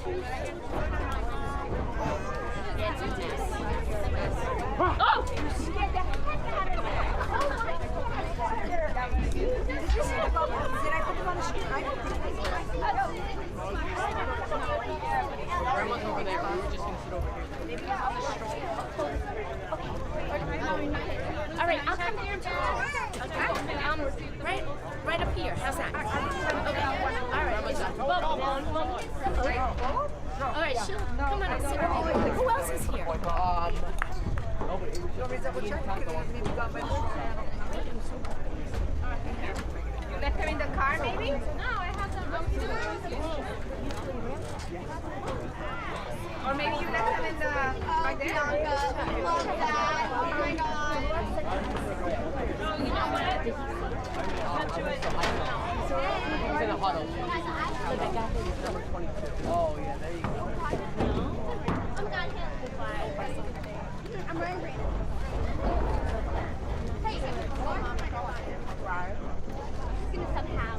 All right, I'll come here too. Right up here. How's that? Okay. All right. All right, she'll come on and sit with me. Who else is here? You left them in the car, maybe? No, I have them upstairs. Or maybe you left them in the right there. Love that. Oh my god. Oh, you know what? He's in the huddle. Oh, yeah, there you go. I'm wearing green. Hey, it's gonna somehow.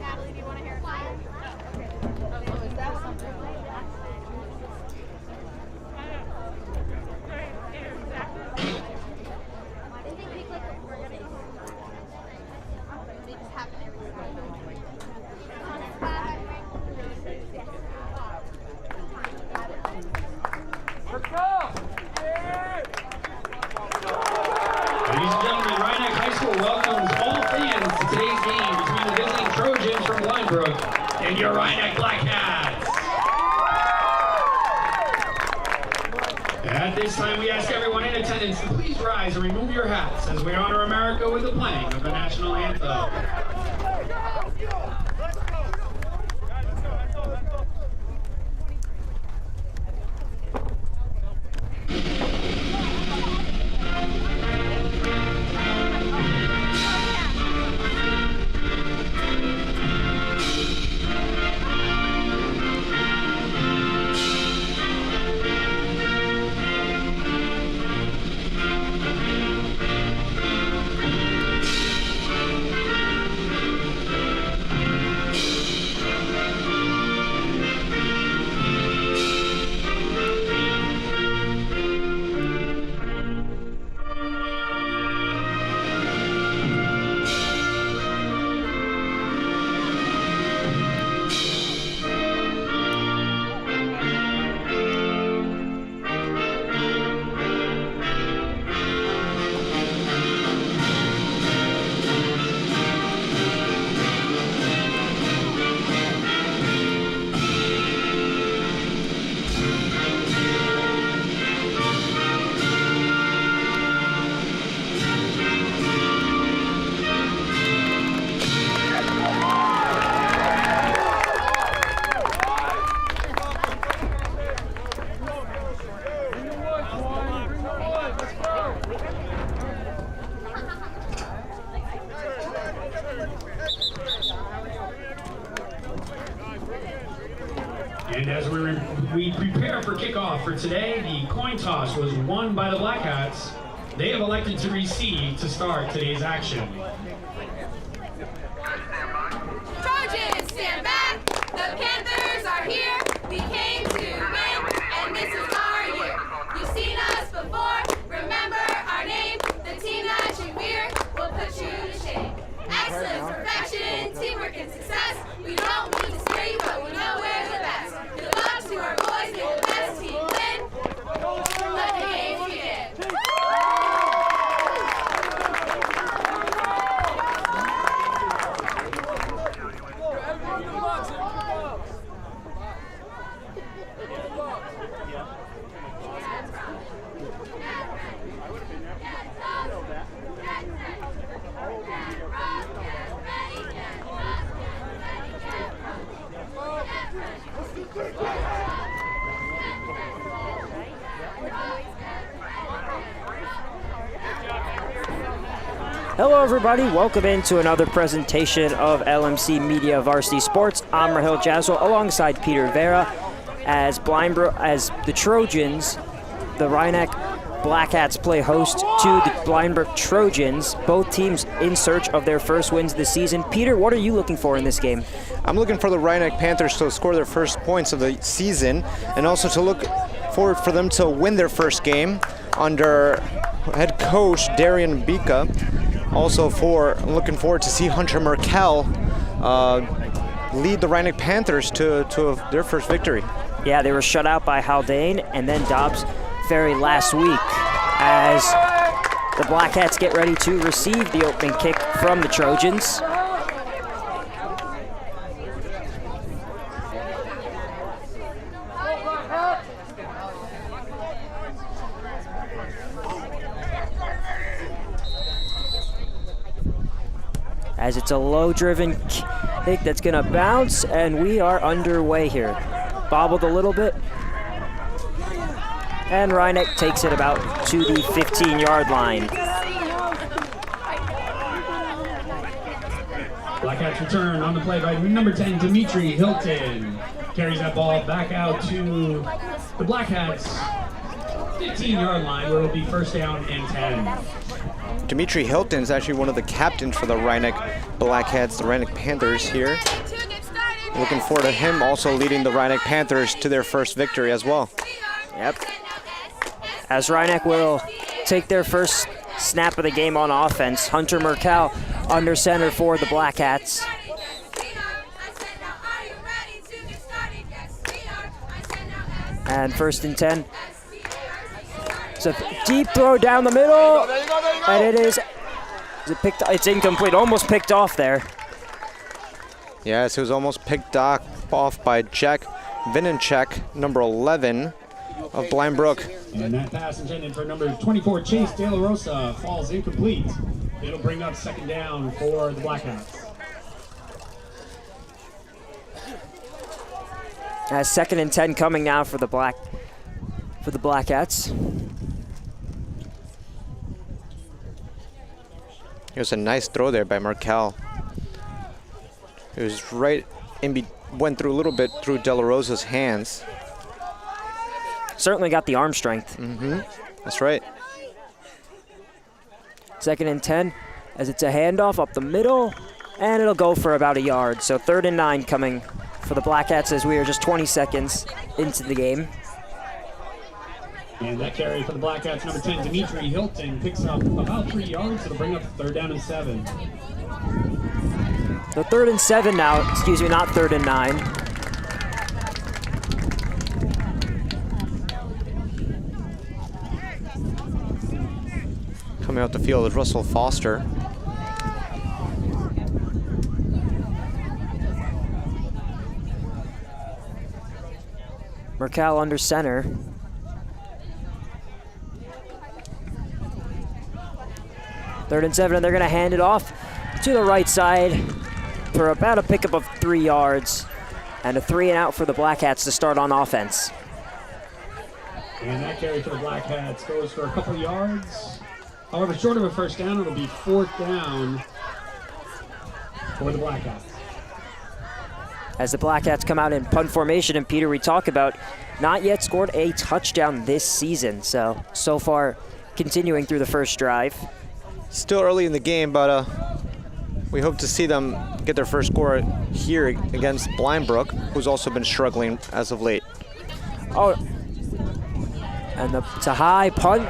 Natalie, do you want a haircut? Ladies and gentlemen, Rhinebeck High School welcomes all fans to today's game between the visiting Trojans from Brook and your Rhinebeck Black Cats. At this time, we ask everyone in attendance to please rise and remove your hats as we honor America with the playing of the national anthem. And as we prepare for kickoff for today, the coin toss was won by the Black Hats. They have elected to receive to start today's action. Trojans, stand back. The Panthers are here. We came to win, and this is our year. You've seen us before. Remember our name. The team that you fear will put you to shame. Excellence, perfection, teamwork, and success. We don't mean to scare you, but we know we're the best. Good luck to our boys. May the best team win. Let the games begin. Hello everybody, welcome into another presentation of LMC Media Varsity Sports. I'm Rahil Jaswal alongside Peter Vera as the Trojans, the Rhinebeck Black Hats play host to the Brook Trojans, both teams in search of their first wins this season. Peter, what are you looking for in this game? I'm looking for the Rhinebeck Panthers to score their first points of the season and also to look forward for them to win their first game under head coach Darian Bika. Also I'm looking forward to see Hunter Merkel lead the Rhinebeck Panthers to their first victory. Yeah, they were shut out by Haldane and then Dobbs Ferry last week as the Black Hats get ready to receive the opening kick from the Trojans. As it's a low-driven kick that's gonna bounce, and we are underway here. Bobbled a little bit, and Rhinebeck takes it about to the 15-yard line. Black Hats return on the play by number 10, Dimitri Hilton. Carries that ball back out to the Black Hats 15-yard line, where it'll be first down and 10. Dimitri Hilton is actually one of the captains for the Rhinebeck Black Hats, the Rhinebeck Panthers here. Looking forward to him also leading the Rhinebeck Panthers to their first victory as well. Yep. As Rhinebeck will take their first snap of the game on offense, Hunter Merkel under center for the Black Hats. And first and 10. It's a deep throw down the middle, and it's incomplete, almost picked off there. Yes, it was almost picked off by Jack Vinnicek, number 11 of Brook. And that pass intended for number 24, Chase De La Rosa, falls incomplete. It'll bring up second down for the Black Hats. As second and 10 coming now for the Black Hats. It was a nice throw there by Merkel. It was went through a little bit through De La Rosa's hands. Certainly got the arm strength. Mm-hmm. That's right. Second and 10 as it's a handoff up the middle, and it'll go for about a yard. So 3rd and 9 coming for the Black Hats as we are just 20 seconds into the game. And that carry for the Black Hats, number 10, Dimitri Hilton, picks up about 3 yards. It'll bring up 3rd down and 7. So 3rd and 7 now, excuse me, not 3rd and 9. Coming out the field is Russell Foster. Merkel under center. Third and 7, and they're going to hand it off to the right side for about a pickup of 3 yards and a 3 and out for the Black Hats to start on offense. And that carry for the Black Hats goes for a couple of yards. However, short of a first down, it'll be 4th down for the Black Hats. As the Black Hats come out in punt formation, and Peter, we talk about not yet scored a touchdown this season. So far, continuing through the first drive. Still early in the game, but we hope to see them get their first score here against Brook, who's also been struggling as of late. Oh, and it's a high punt,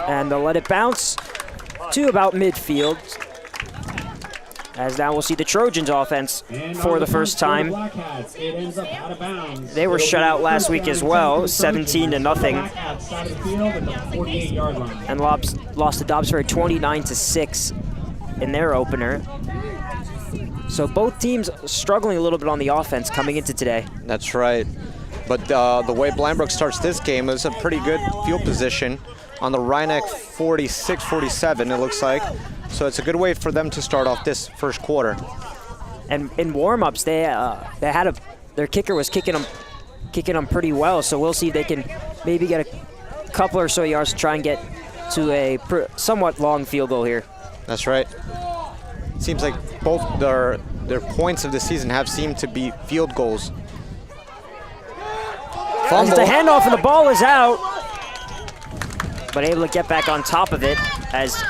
and they'll let it bounce to about midfield. As now we'll see the Trojans offense for the first time. They were shut out last week as well, 17-0, and lost to Dobbs Ferry 29-6 in their opener. So both teams struggling a little bit on the offense coming into today. That's right. But the way Brook starts this game is a pretty good field position on the Rhinebeck 46-47, it looks like. So it's a good way for them to start off this first quarter. And in warm-ups, their kicker was kicking them pretty well. So we'll see if they can maybe get a couple or so yards to try and get to a somewhat long field goal here. That's right. Seems like both their points of the season have seemed to be field goals. It's the handoff and the ball is out, but able to get back on top of it as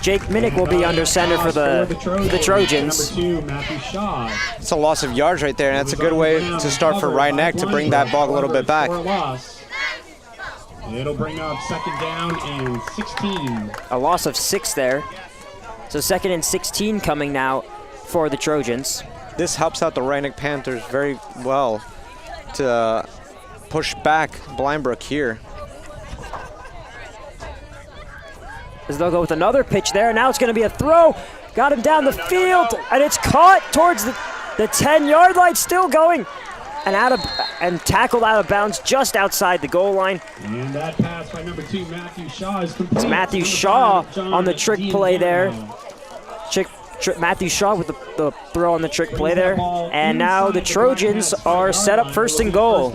Jake Minnick will be under center for the Trojans. Number 2, Matthew Shaw. It's a loss of yards right there, and that's a good way to start for Ryan-Eck to bring that ball a little bit back. It'll bring up second down and 16. A loss of 6 there. So second and 16 coming now for the Trojans. This helps out the Ryan-Eck Panthers very well to push back Brook here. As they'll go with another pitch there. Now it's going to be a throw. Got him down the field, and it's caught towards the 10-yard line, still going, and tackled out of bounds just outside the goal line. And that pass by number 2, Matthew Shaw, is complete. It's Matthew Shaw on the trick play there. Matthew Shaw with the throw on the trick play there. And now the Trojans are set up first and goal.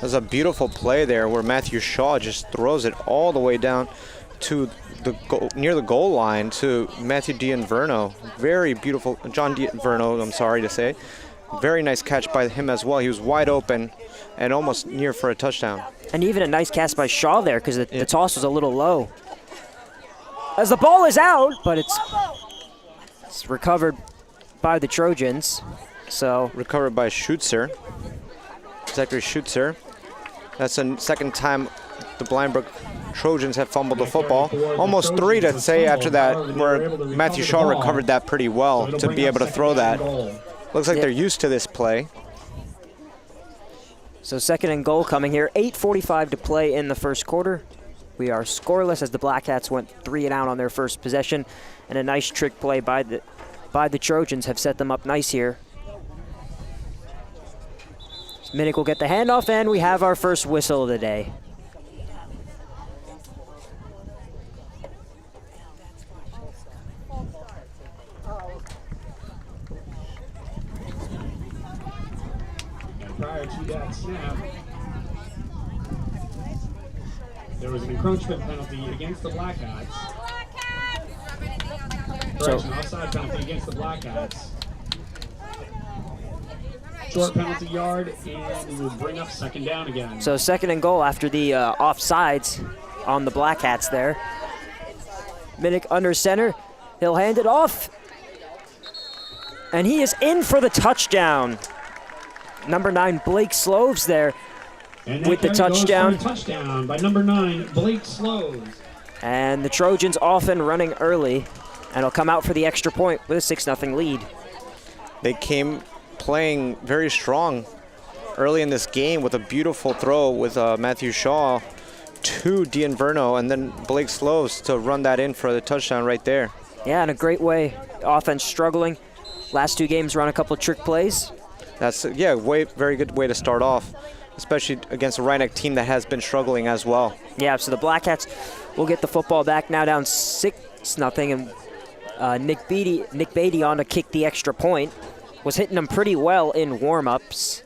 There's a beautiful play there where Matthew Shaw just throws it all the way down to the near the goal line to Matthew D'Inverno. Very beautiful, John D'Inverno, I'm sorry to say. Very nice catch by him as well. He was wide open and almost near for a touchdown. And even a nice cast by Shaw there because the toss was a little low. As the ball is out, but it's recovered by the Trojans. So recovered by Schutzer, Zachary Schutzer. That's the second time the Brook Trojans have fumbled the football. Almost 3 to say after that, where Matthew Shaw recovered that pretty well to be able to throw that. Looks like they're used to this play. So second and goal coming here. 8:45 to play in the first quarter. We are scoreless as the Black Hats went 3 and out on their first possession, and a nice trick play by the Trojans have set them up nice here. Minnick will get the handoff, and we have our first whistle of the day. And prior to that snap, there was an encroachment penalty against the Black Hats. Correction, offside penalty against the Black Hats. Short penalty yard, and we will bring up second down again. So second and goal after the offsides on the Black Hats there. Minnick under center. He'll hand it off. And he is in for the touchdown. Number 9, Blake Sloves there. With the touchdown. Touchdown by number 9, Blake Sloves. And the Trojans off and running early, and will come out for the extra point with a 6-0 lead. They came playing very strong early in this game with a beautiful throw with Matthew Shaw to D'Inverno, and then Blake Sloves to run that in for the touchdown right there. Yeah, in a great way. Offense struggling. Last 2 games run a couple of trick plays. That's, yeah, very good way to start off, especially against a Ryan-Eck team that has been struggling as well. Yeah, so the Black Hats will get the football back now down 6-0, and Nick Beatty on to kick the extra point. Was hitting them pretty well in warm-ups.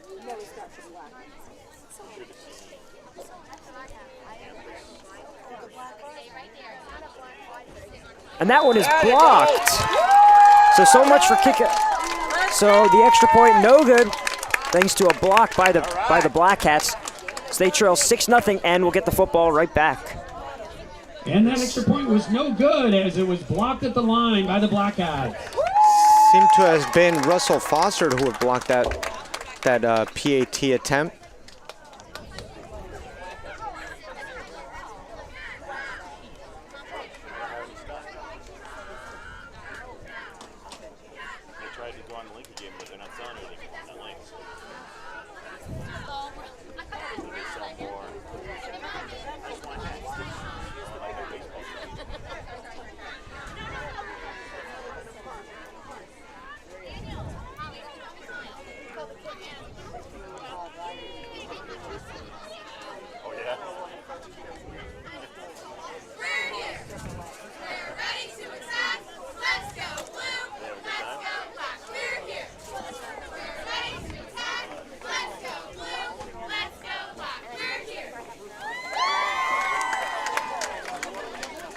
And that one is blocked. So much for kickoff. So the extra point no good, thanks to a block by the Black Hats. So they trail 6-0 and will get the football right back. And that extra point was no good as it was blocked at the line by the Black Hats. Seemed to have been Russell Foster who had blocked that PAT attempt.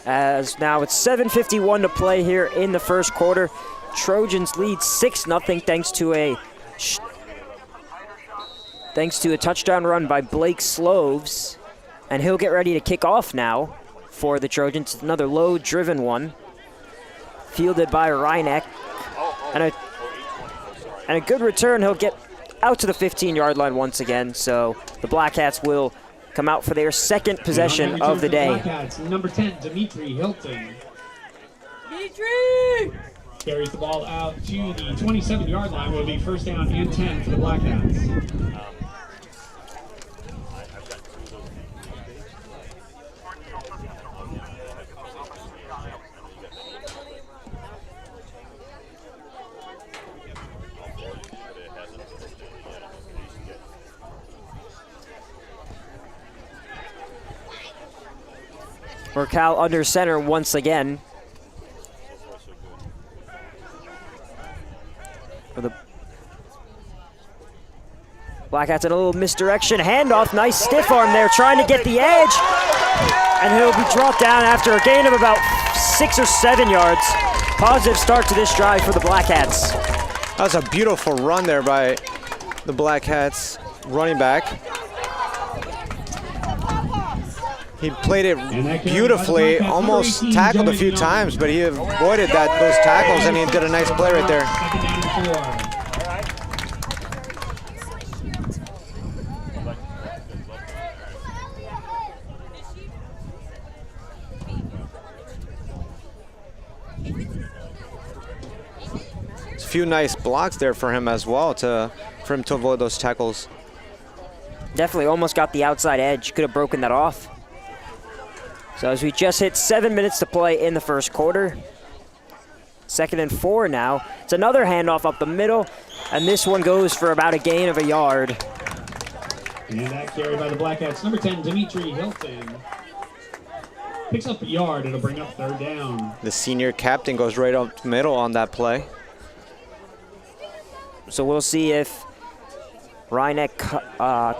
As now it's 7:51 to play here in the first quarter. Trojans lead 6-0 thanks to a touchdown run by Blake Sloves. And he'll get ready to kick off now for the Trojans. Another low-driven one, fielded by Reineck. And a good return. He'll get out to the 15-yard line once again. So the Black Hats will come out for their second possession of the day. Black Hats, number 10, Dimitri Hilton. Dimitri! Carries the ball out to the 27-yard line. Will be first down and 10 for the Black Hats. Mercal under center once again. For the Black Hats in a little misdirection. Handoff, nice stiff arm there, trying to get the edge. And he'll be dropped down after a gain of about 6 or 7 yards. Positive start to this drive for the Black Hats. That was a beautiful run there by the Black Hats running back. He played it beautifully, almost tackled a few times, but he avoided those tackles, and he did a nice play right there. There's a few nice blocks there for him as well, for him to avoid those tackles. Definitely almost got the outside edge, could have broken that off. So as we just hit 7 minutes to play in the first quarter. 2nd and 4 now. It's another handoff up the middle, and this one goes for about a gain of a yard. And that carry by the Black Hats, number 10, Dimitri Hilton. Picks up a yard, it'll bring up 3rd down. The senior captain goes right up the middle on that play. So we'll see if Reineck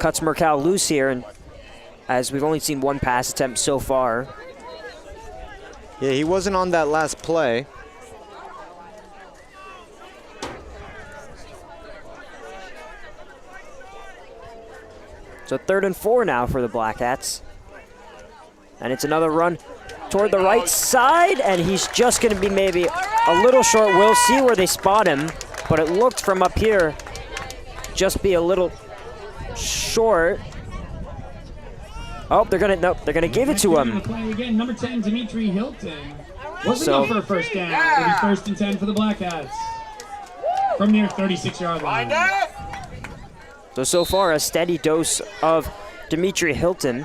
cuts Mercal loose here, and as we've only seen one pass attempt so far. Yeah, he wasn't on that last play. So 3rd and 4 now for the Black Hats. And it's another run toward the right side, and he's just going to be maybe a little short. We'll see where they spot him, but it looked from up here just be a little short. Oh, they're gonna give it to him. Play again, number 10, Dimitri Hilton. Wasn't enough for a first down. It'll be 1st and 10 for the Black Hats. From near 36-yard line. So far, a steady dose of Dimitri Hilton.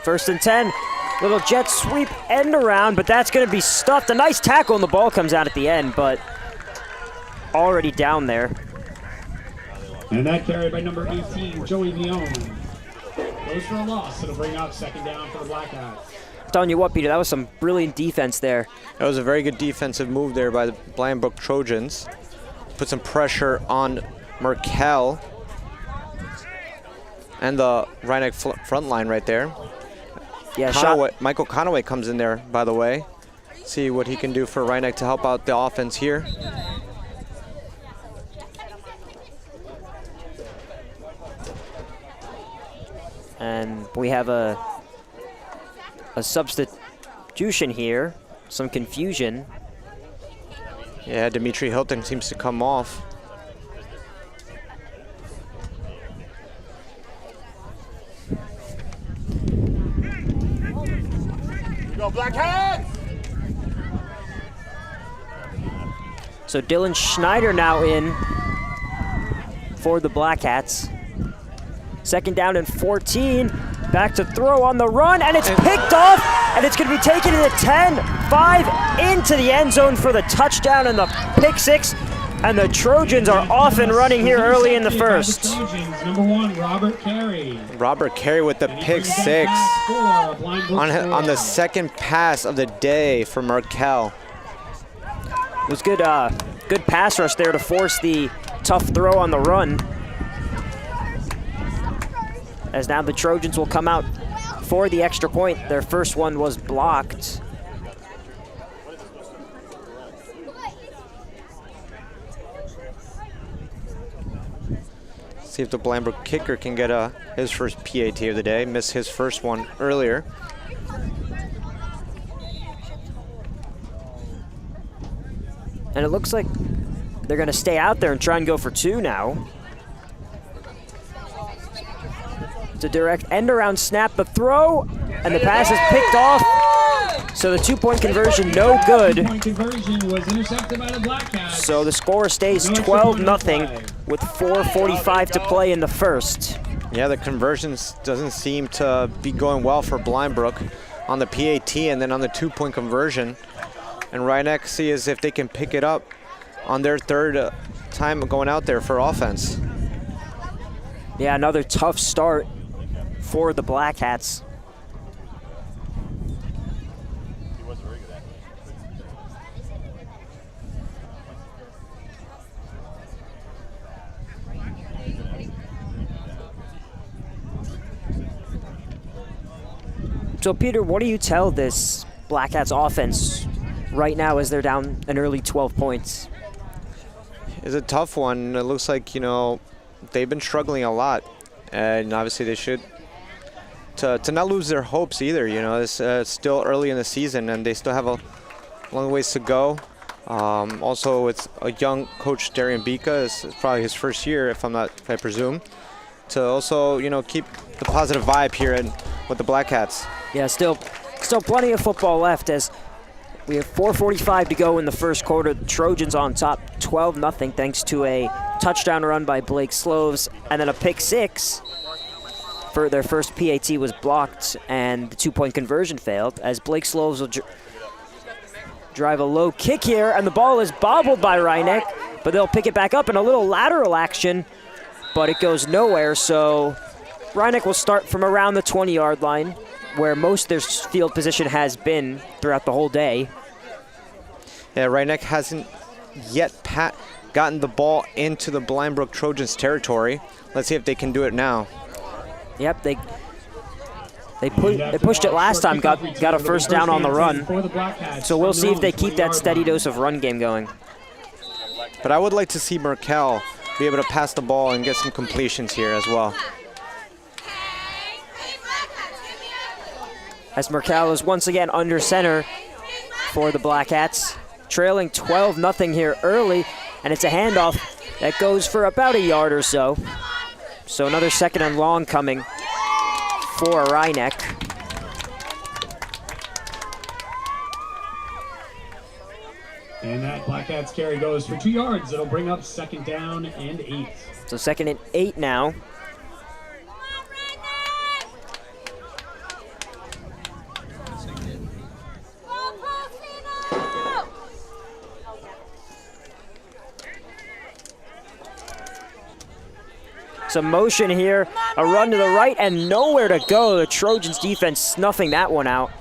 First and 10, little jet sweep end around, but that's gonna be stuffed. A nice tackle and the ball comes out at the end, but already down there. And that carry by number 18, Joey Leone. Goes for a loss, it'll bring up 2nd down for the Black Hats. I'm telling you what, Peter, that was some brilliant defense there. That was a very good defensive move there by the Brook Trojans. Put some pressure on Mercal and the Reineck front line right there. Yeah, Michael Conaway comes in there, by the way. See what he can do for Reineck to help out the offense here. And we have a substitution here, some confusion. Yeah, Dimitri Hilton seems to come off. Go Black Hats! So Dylan Schneider now in for the Black Hats. 2nd down and 14. Back to throw on the run, and it's picked off, and it's going to be taken to the 10, 5 into the end zone for the touchdown and the pick 6 And the Trojans are off and running here early in the first. Trojans, number 1, Robert Carey. Robert Carey with the pick 6 on the second pass of the day for Markel. It was good, good pass rush there to force the tough throw on the run. As now the Trojans will come out for the extra point. Their first one was blocked. See if the Blindbrook kicker can get his first PAT of the day. Missed his first one earlier. And it looks like they're going to stay out there and try and go for 2 now. It's a direct end around snap, the throw, and the pass is picked off. So the 2-point conversion, no good. 2-point conversion was intercepted by the Black Cats. So the score stays 12-0 with 4:45 to play in the first. Yeah, the conversions doesn't seem to be going well for Blindbrook on the PAT and then on the 2-point conversion. And Rhinebeck see as if they can pick it up on their third time going out there for offense. Yeah, another tough start for the Black Hats. So Peter, what do you tell this Black Hats offense right now as they're down an early 12 points? It's a tough one. It looks like, you know, they've been struggling a lot, and obviously they should to not lose their hopes either. You know, it's still early in the season and they still have a long ways to go. Also, it's a young coach, Darian Bika. It's probably his first year, if I presume, to also, you know, keep the positive vibe here with the Black Hats. Yeah, still plenty of football left as we have 4:45 to go in the first quarter. The Trojans on top 12-0 thanks to a touchdown run by Blake Sloves and then a pick 6. For their first PAT was blocked and the 2-point conversion failed as Blake Sloves will drive a low kick here and the ball is bobbled by Rhinebeck, but they'll pick it back up in a little lateral action, but it goes nowhere. So Rhinebeck will start from around the 20-yard line, where most of their field position has been throughout the whole day. Yeah, Rhinebeck hasn't yet gotten the ball into the Blindbrook Trojans territory. Let's see if they can do it now. Yep, they pushed it last time, got a first down on the run. So we'll see if they keep that steady dose of run game going. But I would like to see Markel be able to pass the ball and get some completions here as well. As Markel is once again under center for the Black Hats, trailing 12-0 here early, and it's a handoff that goes for about a yard or so. So another 2nd and long coming for Rhinebeck. And that Black Cats carry goes for 2 yards. It'll bring up 2nd down and 8. So 2nd and 8 now. Some motion here, a run to the right and nowhere to go. The Trojans defense snuffing that one out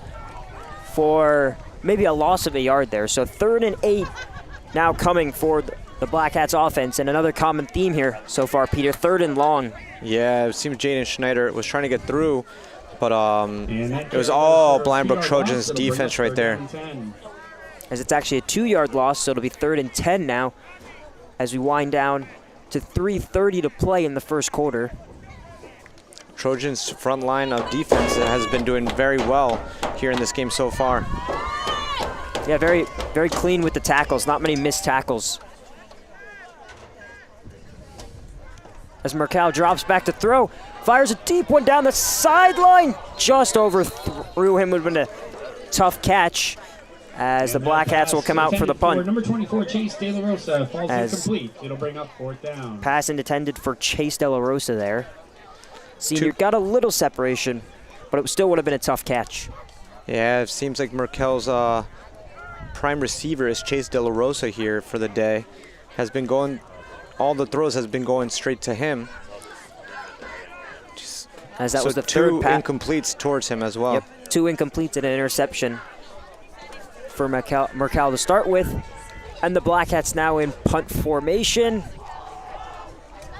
for maybe a loss of a yard there. So 3rd and 8 now coming for the Black Hats offense, and another common theme here so far, Peter, 3rd and long. Yeah, it seems Jaden Schneider was trying to get through, but it was all Blindbrook Trojans defense right there. As it's actually a 2-yard loss, so it'll be 3rd and 10 now as we wind down to 3:30 to play in the first quarter. Trojans' front line of defense has been doing very well here in this game so far. Yeah, very, very clean with the tackles, not many missed tackles. As Markel drops back to throw, fires a deep one down the sideline, just overthrew him. Would have been a tough catch. As the Black Hats will come out for the punt. Number 24, Chase De La Rosa, falls incomplete. It'll bring up 4th down. Pass intended for Chase De La Rosa there. Senior got a little separation, but it still would have been a tough catch. Yeah, it seems like Markel's prime receiver is Chase De La Rosa here for the day. has been going, all the throws has been going straight to him. As that so was the two third pass. incompletes towards him as well. Yep, 2 incompletes and an interception for Mercal to start with. And the Black Hats now in punt formation.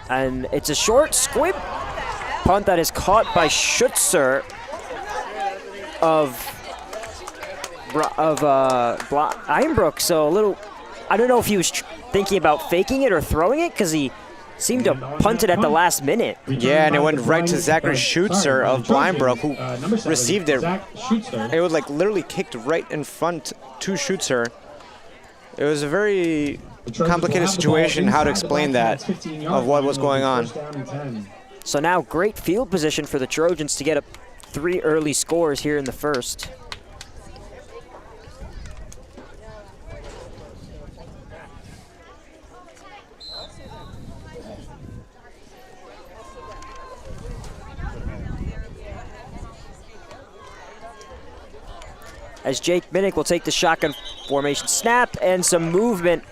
And it's a short squib punt that is caught by Schutzer of Einbrook. So a little, I don't know if he was thinking about faking it or throwing it, because he seemed to punt it at the last minute. Yeah, and it went right to Zachary Schutzer of Blindbrook, who received it. It was like literally kicked right in front to Schutzer. It was a very complicated situation how to explain that, of what was going on. So now great field position for the Trojans to get up 3 early scores here in the first. As Jake Minnick will take the shotgun formation snap, and some movement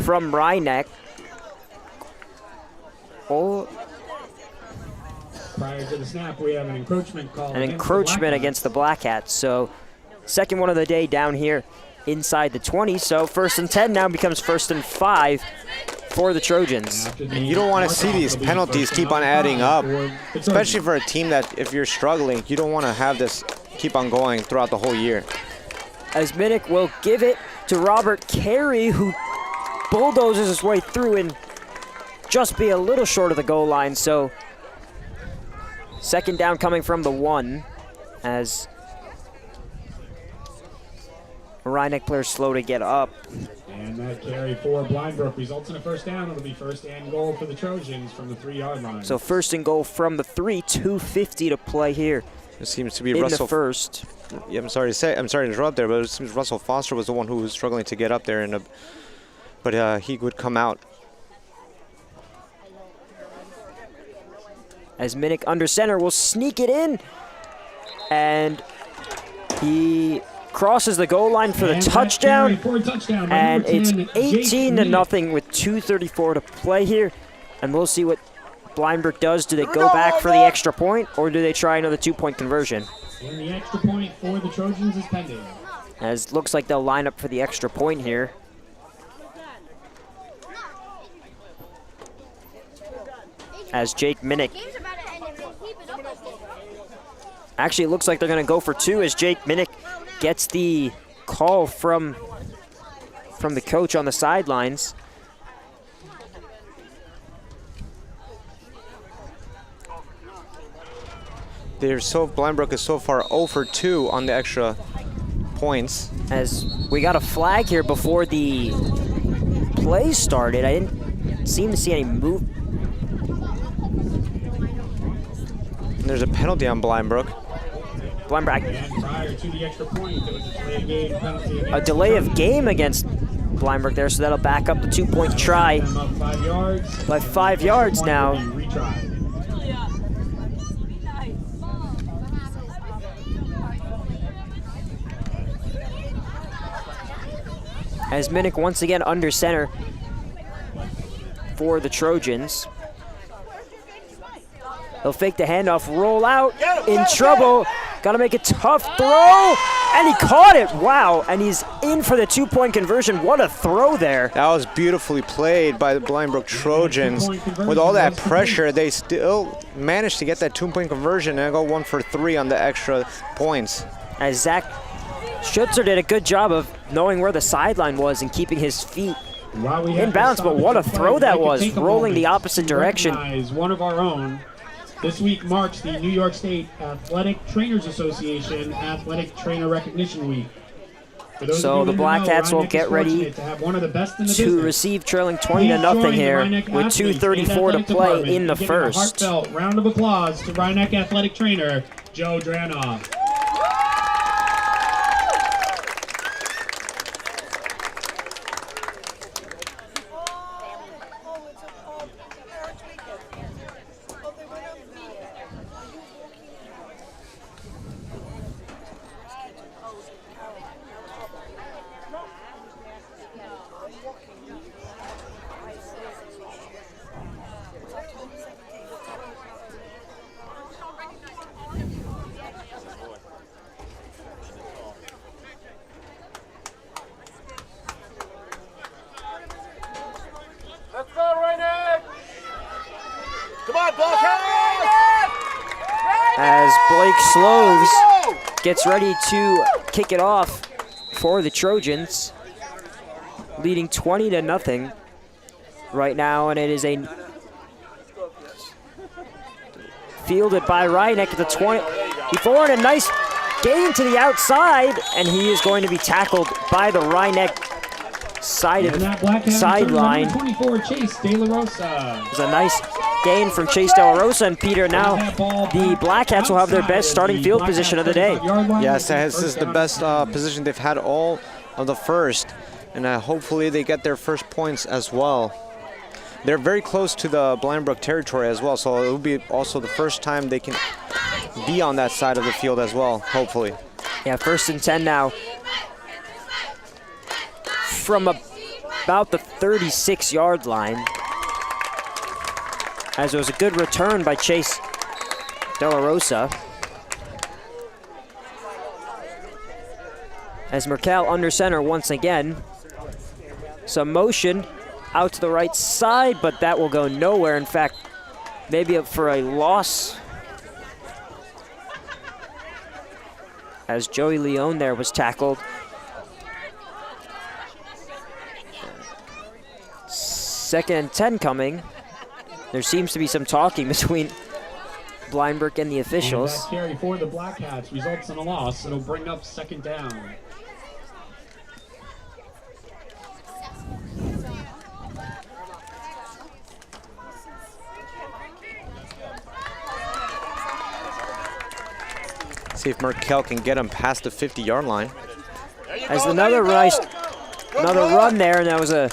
from Rhyneck. Oh. Prior to the snap, we have an encroachment call. An encroachment against the Black Hats. So second one of the day down here inside the 20. So 1st and 10 now becomes 1st and 5 for the Trojans. And you don't want to see these penalties keep on adding up, especially for a team that, if you're struggling, you don't want to have this keep on going throughout the whole year. As Minnick will give it to Robert Carey, who bulldozes his way through and just be a little short of the goal line. So second down coming from the 1, as Rhyneck players slow to get up. And that carry for Blindbrook results in a first down. It'll be 1st and goal for the Trojans from the 3-yard line. So 1st and goal from the 3, 2:50 to play here. It seems to be in Russell the first. Yeah, I'm sorry to interrupt there, but it seems Russell Foster was the one who was struggling to get up there, but he would come out. As Minnick under center will sneak it in, and he crosses the goal line for the touchdown, and it's 18-0 with 2:34 to play here. And we'll see what Blindbrook does. Do they go back for the extra point, or do they try another 2-point conversion? And the extra point for the Trojans is pending. As looks like they'll line up for the extra point here. As Jake Minnick. Actually, it looks like they're going to go for 2 as Jake Minnick gets the call from the coach on the sidelines. Blindbrook is so far 0 for 2 on the extra points. As we got a flag here before the play started. I didn't seem to see any move. And there's a penalty on Blindbrook. And prior to the extra point, there was a delay of game against Blindbrook there, so that'll back up the 2-point try by 5 yards now. As Minnick once again under center for the Trojans. He'll fake the handoff, roll out, in trouble. Gotta make a tough throw, and he caught it. Wow, and he's in for the 2-point conversion. What a throw there. That was beautifully played by the Blindbrook Trojans. With all that pressure, they still managed to get that 2-point conversion and go 1 for 3 on the extra points. As Zach Schutzer did a good job of knowing where the sideline was and keeping his feet in balance, but what a throw that was, rolling the opposite direction. One of our own. This week marks the New York State Athletic Trainers Association Athletic Trainer Recognition Week. So the Black Hats will get ready to receive trailing 20-0 here with 2:34 to play in the first. A heartfelt round of applause to Rhyneck Athletic Trainer Joe Dranoff. Blake Sloves gets ready to kick it off for the Trojans, leading 20-0 right now, and it is a fielded by Ryanek at the 20. He forward a nice gain to the outside, and he is going to be tackled by the Ryanek sideline. 24, Chase De La Rosa. It was a nice gain from Chase De La Rosa, and Peter, now the Black Hats will have their best starting field position of the day. Yes, this is the best position they've had all of the first, and hopefully they get their first points as well. They're very close to the Blind Brook territory as well, so it will be also the first time they can be on that side of the field as well, hopefully. Yeah, 1st and 10 now from about the 36-yard line, as it was a good return by Chase De La Rosa. As Merkel under center once again. Some motion out to the right side, but that will go nowhere. In fact, maybe up for a loss, as Joey Leone there was tackled. 2nd and 10 coming. There seems to be some talking between Blind Brook and the officials. And that carry for the Black Hats results in a loss. It'll bring up 2nd down. See if Merkel can get him past the 50-yard line. As another run there, and that was a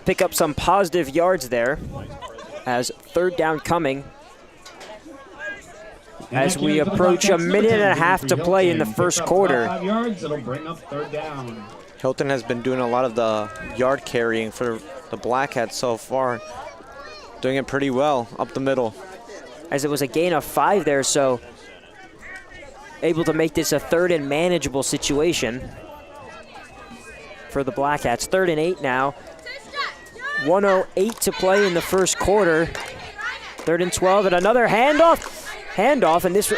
pick up some positive yards there. As 3rd down coming, as we approach a minute and a half to play in the first quarter. 5 yards, it'll bring up 3rd down. Hilton has been doing a lot of the yard carrying for the Black Hats so far, doing it pretty well up the middle. As it was a gain of 5 there, so able to make this a 3rd and manageable situation for the Black Hats. 3rd and 8 now. 1:08 to play in the first quarter. 3rd and 12, and another handoff, and this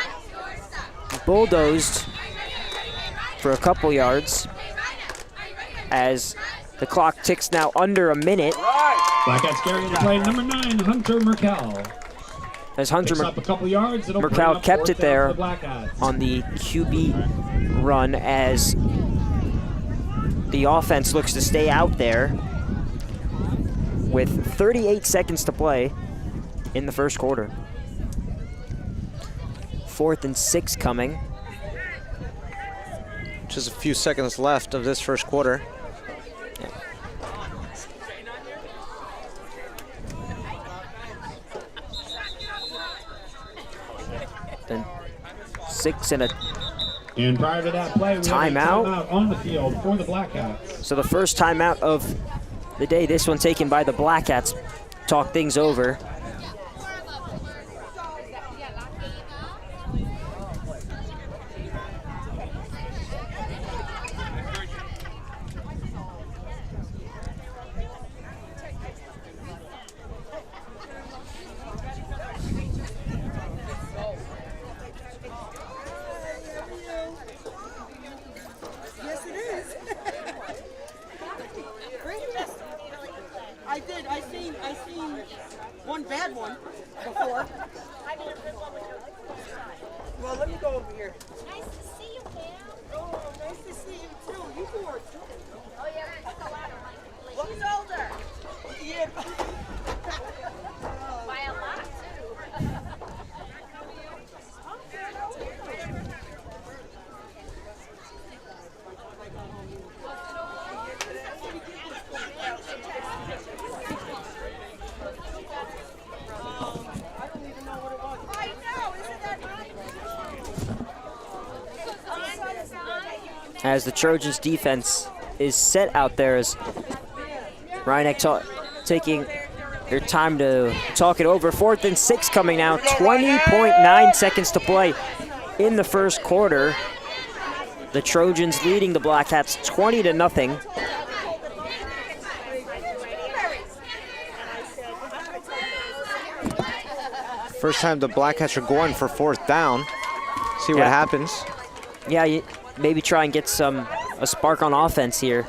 bulldozed for a couple yards as the clock ticks now under a minute. Black Hats carrying the play, number 9, Hunter Merkel. As Hunter up a couple yards, Merkel kept it there the on the QB run, as the offense looks to stay out there with 38 seconds to play in the first quarter. 4th and 6 coming. Just a few seconds left of this first quarter. Then 6 and a And prior to that play, we timeout. have a timeout on the field for the Black Hats. So the first timeout of the day, this one taken by the Black Hats. Talk things over. I seen one bad one before. Well, let me go over here. Nice to see you, Pam. Oh, nice to see you too. You two are too. Oh, yeah, we took a lot of money. Who's older? Yeah. By a lot, too. As the Trojans defense is set out there, as Ryanek taking their time to talk it over. 4th and 6 coming now. 20.9 seconds to play in the first quarter. The Trojans leading the Black Hats 20-0. First time the Black Hats are going for 4th down. See what happens. Yeah, maybe try and get a spark on offense here.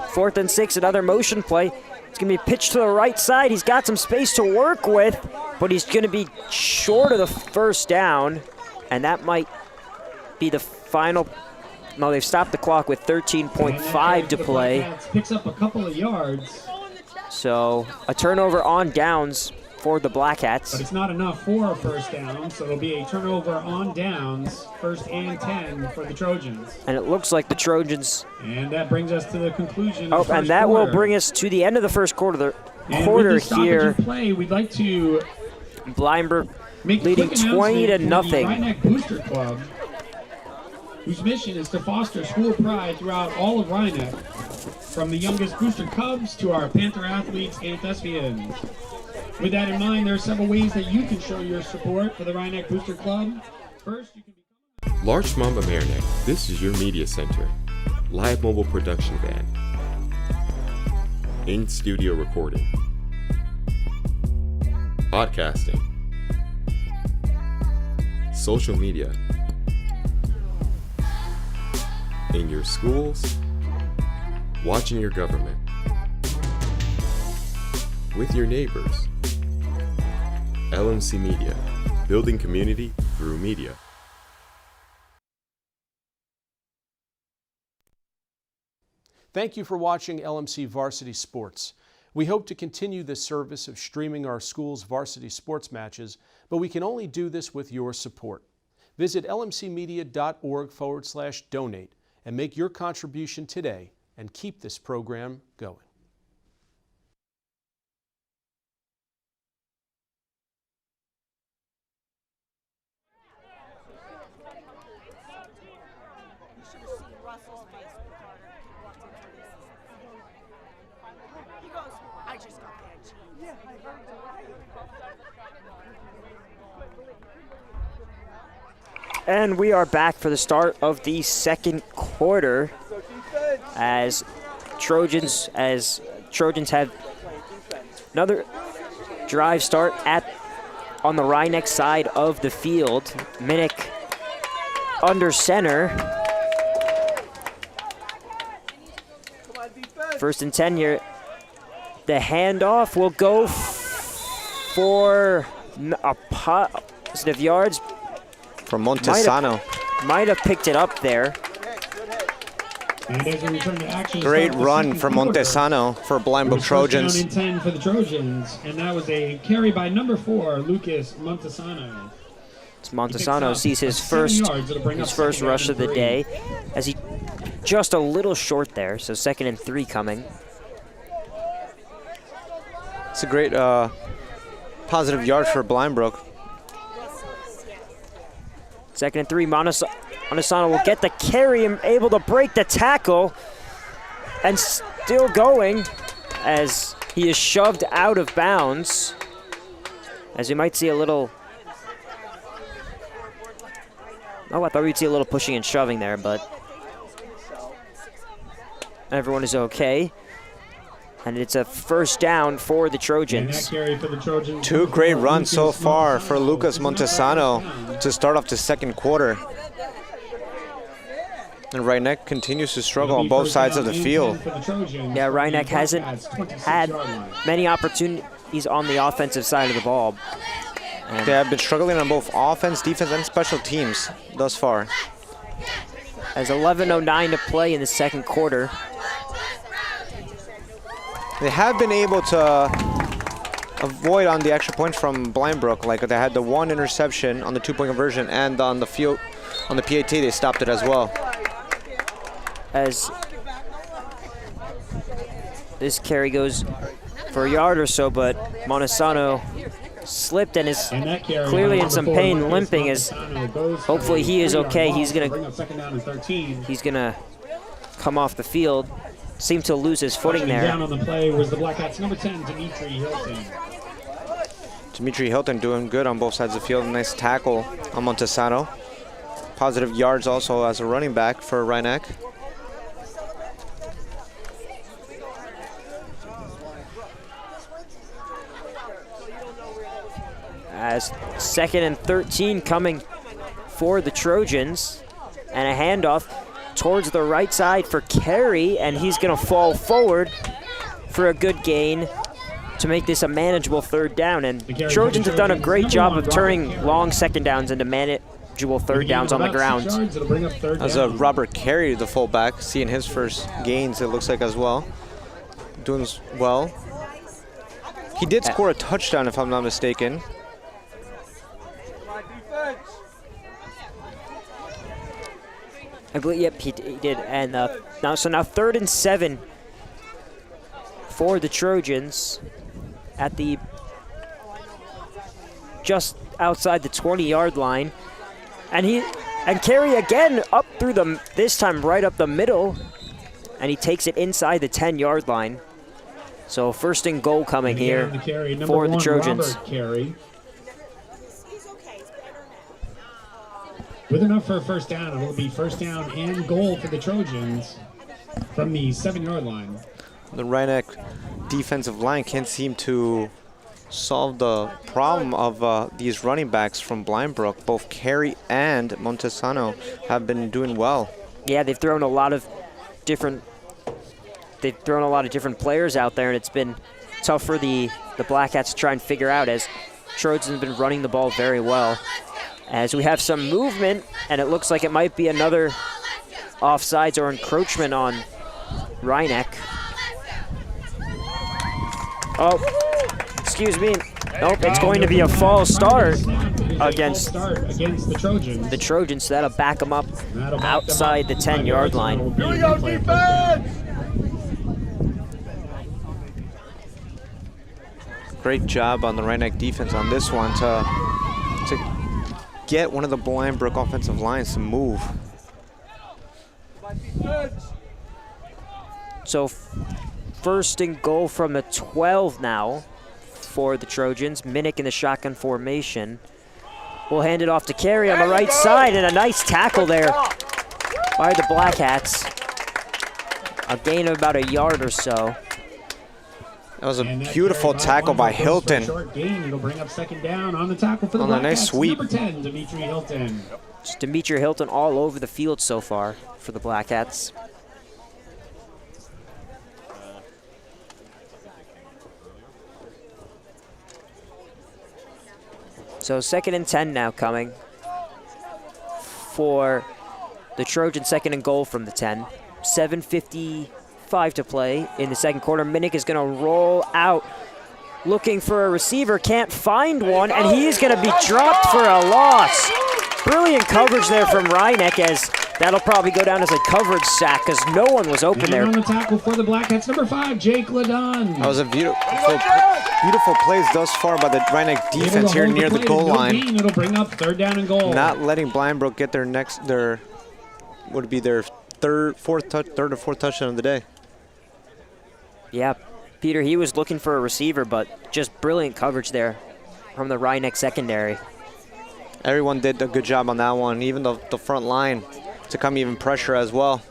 4th and 6, another motion play. It's going to be pitched to the right side. He's got some space to work with, but he's going to be short of the first down, and that might be the final. No, they've stopped the clock with 13.5 to play. Picks up a couple of yards. So a turnover on downs for the Black Hats. But it's not enough for a first down, so it'll be a turnover on downs, 1st and 10 for the Trojans. And it looks like the Trojans. And that brings us to the conclusion. Oh, and that will bring us to the end of the first quarter. Here. Play, we'd like to Brook leading 20-0. Rhinebeck Booster Club, whose mission is to foster school pride throughout all of Rhinebeck, from the youngest Booster Cubs to our Panther athletes and thespians. With that in mind, there are several ways that you can show your support for the Rhinebeck Booster Club. First, you can Large Mamba Merrineck, this is your media center. Live mobile production van. In-studio recording. Podcasting. Social media. In your schools. Watching your government. With your neighbors. LMC Media, building community through media. Thank you for watching LMC Varsity Sports. We hope to continue this service of streaming our school's varsity sports matches, but we can only do this with your support. Visit lmcmedia.org/donate and make your contribution today and keep this program going. And we are back for the start of the second quarter as Trojans have another drive start on the Rhinebeck side of the field. Minnick under center. 1st and 10 here. The handoff will go for a positive yards. From Montesano. Might have picked it up there. And there's a return to action. Great run from Montesano for Brook Trojans. Down in 10 for the Trojans, and that was a carry by number 4, Lucas Montesano. Montesano sees his first rush of the day, as he just a little short there. So 2nd and 3 coming. It's a great positive yard for Brook. 2nd and 3, Montesano will get the carry and able to break the tackle, and still going as he is shoved out of bounds. As we might see a little, I thought we'd see a little pushing and shoving there, but everyone is okay. And it's a first down for the Trojans. Two great runs so far for Lucas Montesano to start off the second quarter. And Rhinebeck continues to struggle on both sides of the field. Yeah, Rhinebeck hasn't had many opportunities on the offensive side of the ball. And they have been struggling on both offense, defense, and special teams thus far. As 11:09 to play in the second quarter. They have been able to avoid on the extra points from Brook. Like they had the one interception on the 2-point conversion, and on the field, on the PAT, they stopped it as well. As this carry goes for a yard or so, but Montesano slipped and is clearly in some pain, limping. As hopefully he is okay. He's gonna come off the field. Seemed to lose his footing there. Down on the play was the Black Hats number 10, Dimitri Hilton. Dimitri Hilton doing good on both sides of the field. Nice tackle on Montesano. Positive yards also as a running back for Rhinebeck. As 2nd and 13 coming for the Trojans. And a handoff towards the right side for Carey, and he's going to fall forward for a good gain to make this a manageable 3rd down. And Trojans have done a great job of turning long 2nd downs into manageable 3rd downs on the ground. As Robert Carey, the fullback, seeing his first gains, it looks like as well. Doing well. He did score a touchdown, if I'm not mistaken. I believe, yep, he did. And now 3rd and 7 for the Trojans at the just outside the 20-yard line. And Carey again up through this time right up the middle, and he takes it inside the 10-yard line. So 1st and goal coming here for the Trojans. With enough for a 1st down, it will be 1st down and goal for the Trojans from the 7-yard line. The Rhinebeck defensive line can't seem to solve the problem of these running backs from Brook. Both Carey and Montesano have been doing well. Yeah, they've thrown a lot of different players out there, and it's been tough for the Black Hats to try and figure out, as Trojans have been running the ball very well. As we have some movement, and it looks like it might be another offsides or encroachment on Rhinebeck. Oh, excuse me. Nope, it's going to be a false start against the Trojans. The Trojans, so that'll back them up outside the 10-yard line. Here we go, defense! Great job on the Rhinebeck defense on this one to get one of the Brook offensive lines to move. So 1st and goal from the 12 now for the Trojans. Minnick in the shotgun formation. We'll hand it off to Carey on the right side, and a nice tackle there by the Black Hats. A gain of about a yard or so. That was a beautiful tackle by Hilton. Short gain. It'll bring up 2nd down on the tackle for the Black Hats. Nice sweep. Number 10, Dimitri Hilton. Just Dimitri Hilton all over the field so far for the Black Hats. So 2nd and 10 now coming for the Trojans. 2nd and goal from the 10. 7:55 to play in the 2nd quarter. Minnick is going to roll out looking for a receiver, can't find one, and he's going to be dropped for a loss. Brilliant coverage there from Rhinebeck, as that'll probably go down as a coverage sack because no one was open there. On the tackle for the Black Hats, number 5, Jake Ladon. That was a beautiful plays thus far by the Rhinebeck defense here near the goal line. It'll bring up 3rd down and goal. Not letting Brook get their would be their third or fourth touchdown of the day. Yeah, Peter, he was looking for a receiver, but just brilliant coverage there from the Rhinebeck secondary. Everyone did a good job on that one, even the front line to come even pressure as well.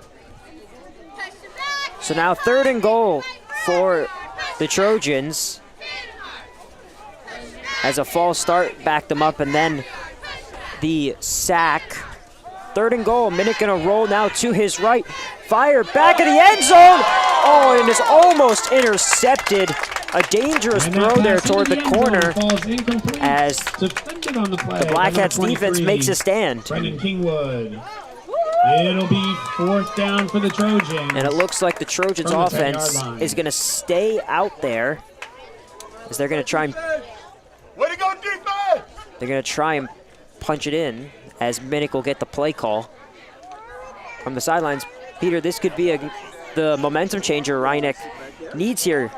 So now 3rd and goal for the Trojans. As a false start backed them up, and then the sack. 3rd and goal. Minnick gonna roll now to his right. Fire back of the end zone. Oh, and is almost intercepted. A dangerous throw there toward the corner as the Black Hats defense makes a stand. Brendan Kingwood. It'll be 4th down for the Trojans. And it looks like the Trojans offense is going to stay out there as they're going to try and way to go, defense! They're going to try and punch it in as Minnick will get the play call from the sidelines. Peter, this could be the momentum changer Rhinebeck needs here.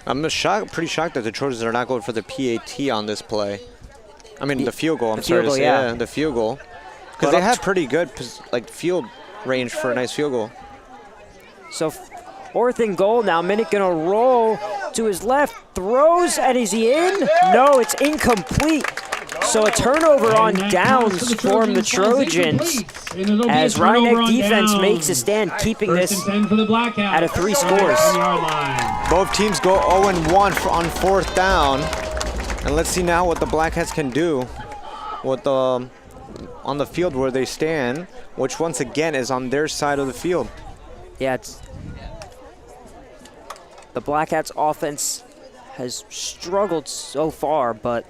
I'm pretty shocked that the Trojans are not going for the PAT on this play. I mean, the field goal. I'm sorry to say, yeah, the field goal. Because they have pretty good field range for a nice field goal. So 4th and goal now. Minnick gonna roll to his left, throws, and is he in? No, it's incomplete. So a turnover on downs from the Trojans as Rhinebeck defense makes a stand, keeping this at a 3 scores. Both teams go 0-1 on 4th down. And let's see now what the Black Hats can do with the on the field where they stand, which once again is on their side of the field. Yeah, the Black Hats offense has struggled so far, but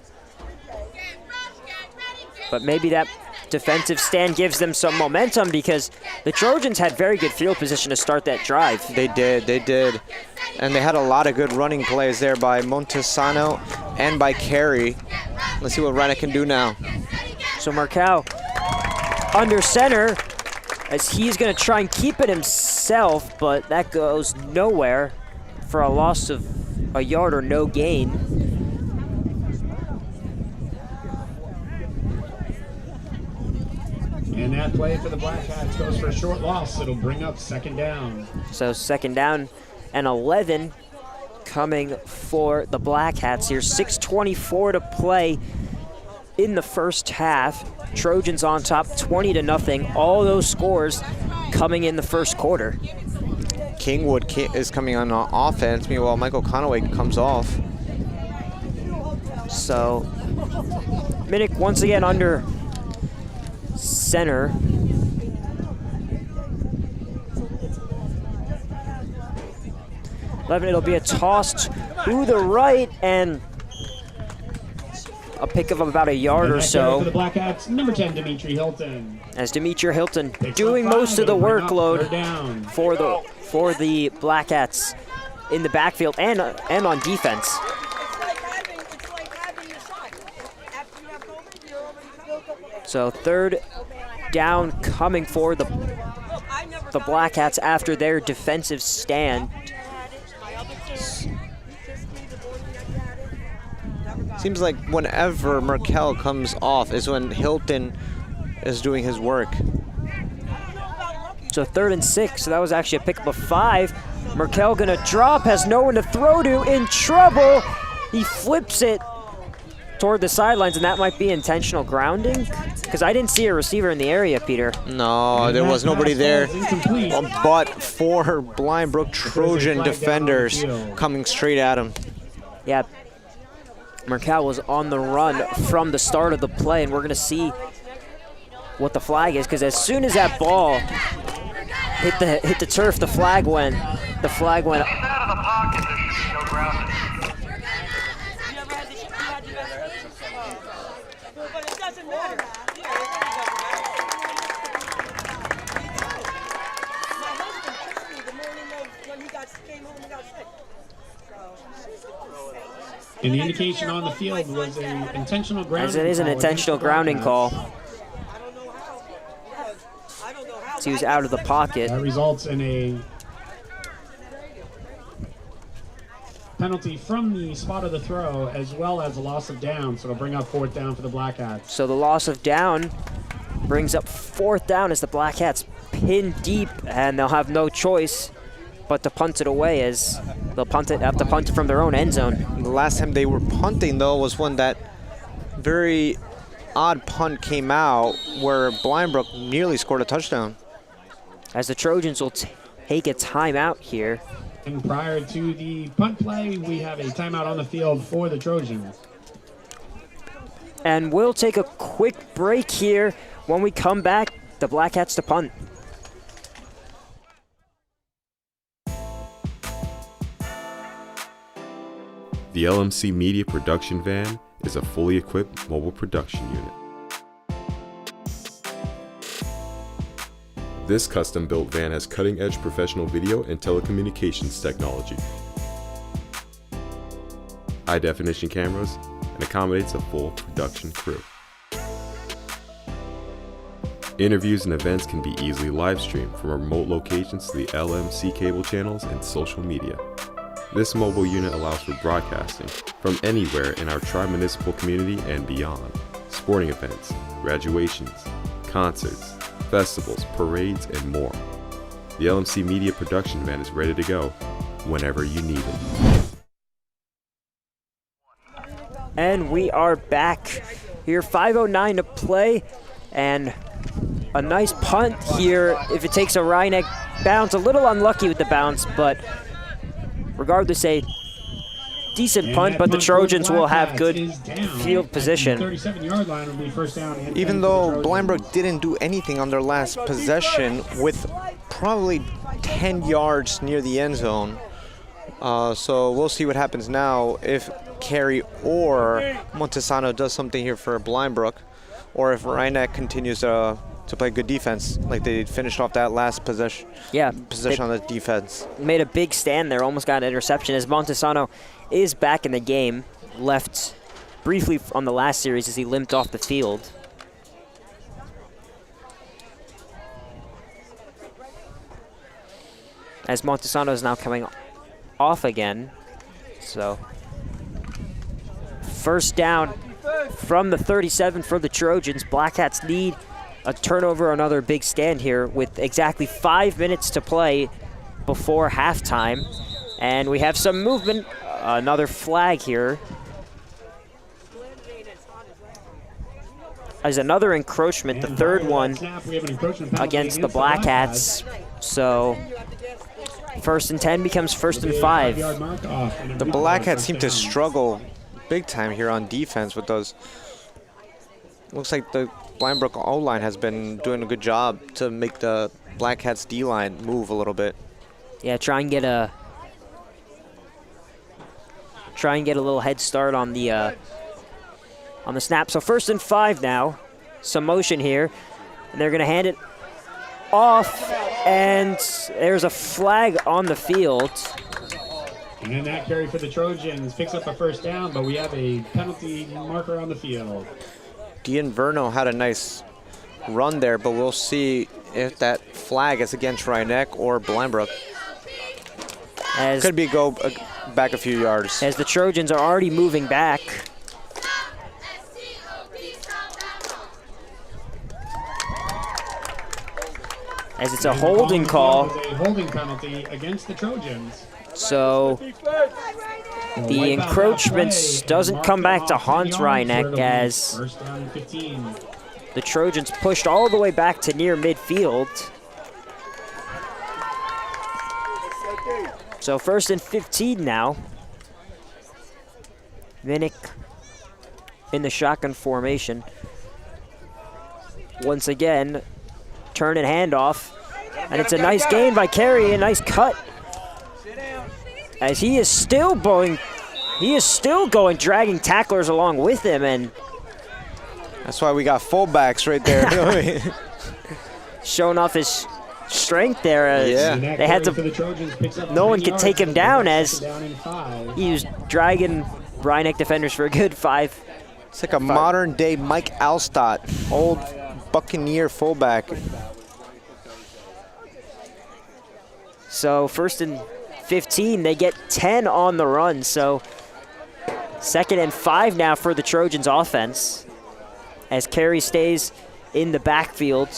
maybe that defensive stand gives them some momentum, because the Trojans had very good field position to start that drive. They did. And they had a lot of good running plays there by Montesano and by Carey. Let's see what Reinach can do now. So Markel under center, as he's going to try and keep it himself, but that goes nowhere for a loss of a yard or no gain. And that play for the Black Hats goes for a short loss. It'll bring up second down. So second down and 11 coming for the Black Hats here. 6:24 to play in the first half. Trojans on top 20-0. All those scores coming in the first quarter. Kingwood is coming on offense. Meanwhile, Michael Conaway comes off. So Minnick once again under center. It'll be a toss to the right and a pick of about a yard or so. For the Black Hats, number 10, Dimitri Hilton. As Dimitri Hilton doing most of the workload for the Black Hats in the backfield and on defense. So third down coming for the Black Hats after their defensive stand. Seems like whenever Markel comes off is when Hilton is doing his work. So 3rd and 6, so that was actually a pickup of 5. Markel gonna drop, has no one to throw to, in trouble. He flips it toward the sidelines, and that might be intentional grounding, because I didn't see a receiver in the area, Peter. No, there was nobody there, but 4 Blind Brook Trojan defenders coming straight at him. Yeah, Markel was on the run from the start of the play, and we're gonna see what the flag is, because as soon as that ball hit the turf, the flag went And the indication on the field was an intentional grounding. As it is an intentional grounding call. So he was out of the pocket. That results in a penalty from the spot of the throw, as well as a loss of down. So it'll bring up 4th down for the Black Hats. So the loss of down brings up 4th down as the Black Hats pin deep, and they'll have no choice but to punt it away, as they'll have to punt it from their own end zone. The last time they were punting, though, was when that very odd punt came out where Blind Brook nearly scored a touchdown. As the Trojans will take a timeout here. And prior to the punt play, we have a timeout on the field for the Trojans. And we'll take a quick break here. When we come back, the Black Hats to punt. The LMC Media Production Van is a fully equipped mobile production unit. This custom-built van has cutting-edge professional video and telecommunications technology, high-definition cameras, and accommodates a full production crew. Interviews and events can be easily live-streamed from remote locations to the LMC cable channels and social media. This mobile unit allows for broadcasting from anywhere in our tri-municipal community and beyond. Sporting events, graduations, concerts, festivals, parades, and more. The LMC Media Production Van is ready to go whenever you need it. And we are back here, 5:09 to play, and a nice punt here if it takes a Reinach bounce. A little unlucky with the bounce, but regardless, a decent And punt, that but the punt for Trojans will have Black good Cats is down field at the position. 37-yard line will be first down and 10 Even for the though Trojans. Blindbrook didn't do anything on their last possession with probably 10 yards near the end zone. So we'll see what happens now if Carey or Montesano does something here for Blindbrook, or if Rhinebeck continues to play good defense like they finished off that last possession on the defense. Made a big stand there, almost got an interception as Montesano is back in the game. Left briefly on the last series as he limped off the field. As Montesano is now coming off again. So first down from the 37 for the Trojans. Black Cats need a turnover, another big stand here with exactly 5 minutes to play before halftime. And we have some movement, another flag here. As another encroachment, the third one against the Black Cats. So first and 10 becomes first and 5. The Black Cats seem to struggle big time here on defense with those. Looks like the Blindbrook O-line has been doing a good job to make the Black Cats D-line move a little bit. Yeah, try and get a little head start on the snap. So first and 5 now. Some motion here, and they're going to hand it off, and there's a flag on the field. And that carry for the Trojans picks up a first down, but we have a penalty marker on the field. D'Inverno had a nice run there, but we'll see if that flag is against Rhinebeck or Blindbrook. Could be go back a few yards. As the Trojans are already moving back. As it's a holding call. A holding penalty against the Trojans. So the encroachment doesn't come back to haunt Rhinebeck as the Trojans pushed all the way back to near midfield. So first and 15 now. Minnick in the shotgun formation. Once again, turn and handoff. And it's a nice gain by Carey, a nice cut. As he is still going, dragging tacklers along with him, and that's why we got fullbacks right there. Showing off his strength there. Yeah. They had to. No one could take him down as he was dragging Rhinebeck defenders for a good 5. It's like a modern day Mike Alstott, old Buccaneer fullback. So first and 15, they get 10 on the run. So second and 5 now for the Trojans offense as Carey stays in the backfield.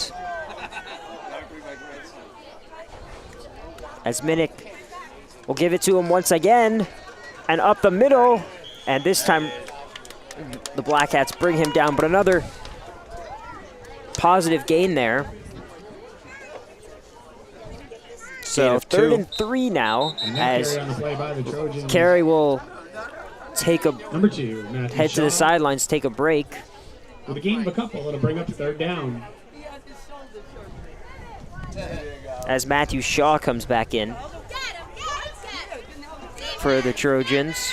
As Minnick will give it to him once again and up the middle. And this time the Black Cats bring him down, but another positive gain there. So third and 3 now, as Carey will take a head to the sidelines, take a break. With a gain of a couple, it'll bring up third down. As Matthew Shaw comes back in for the Trojans.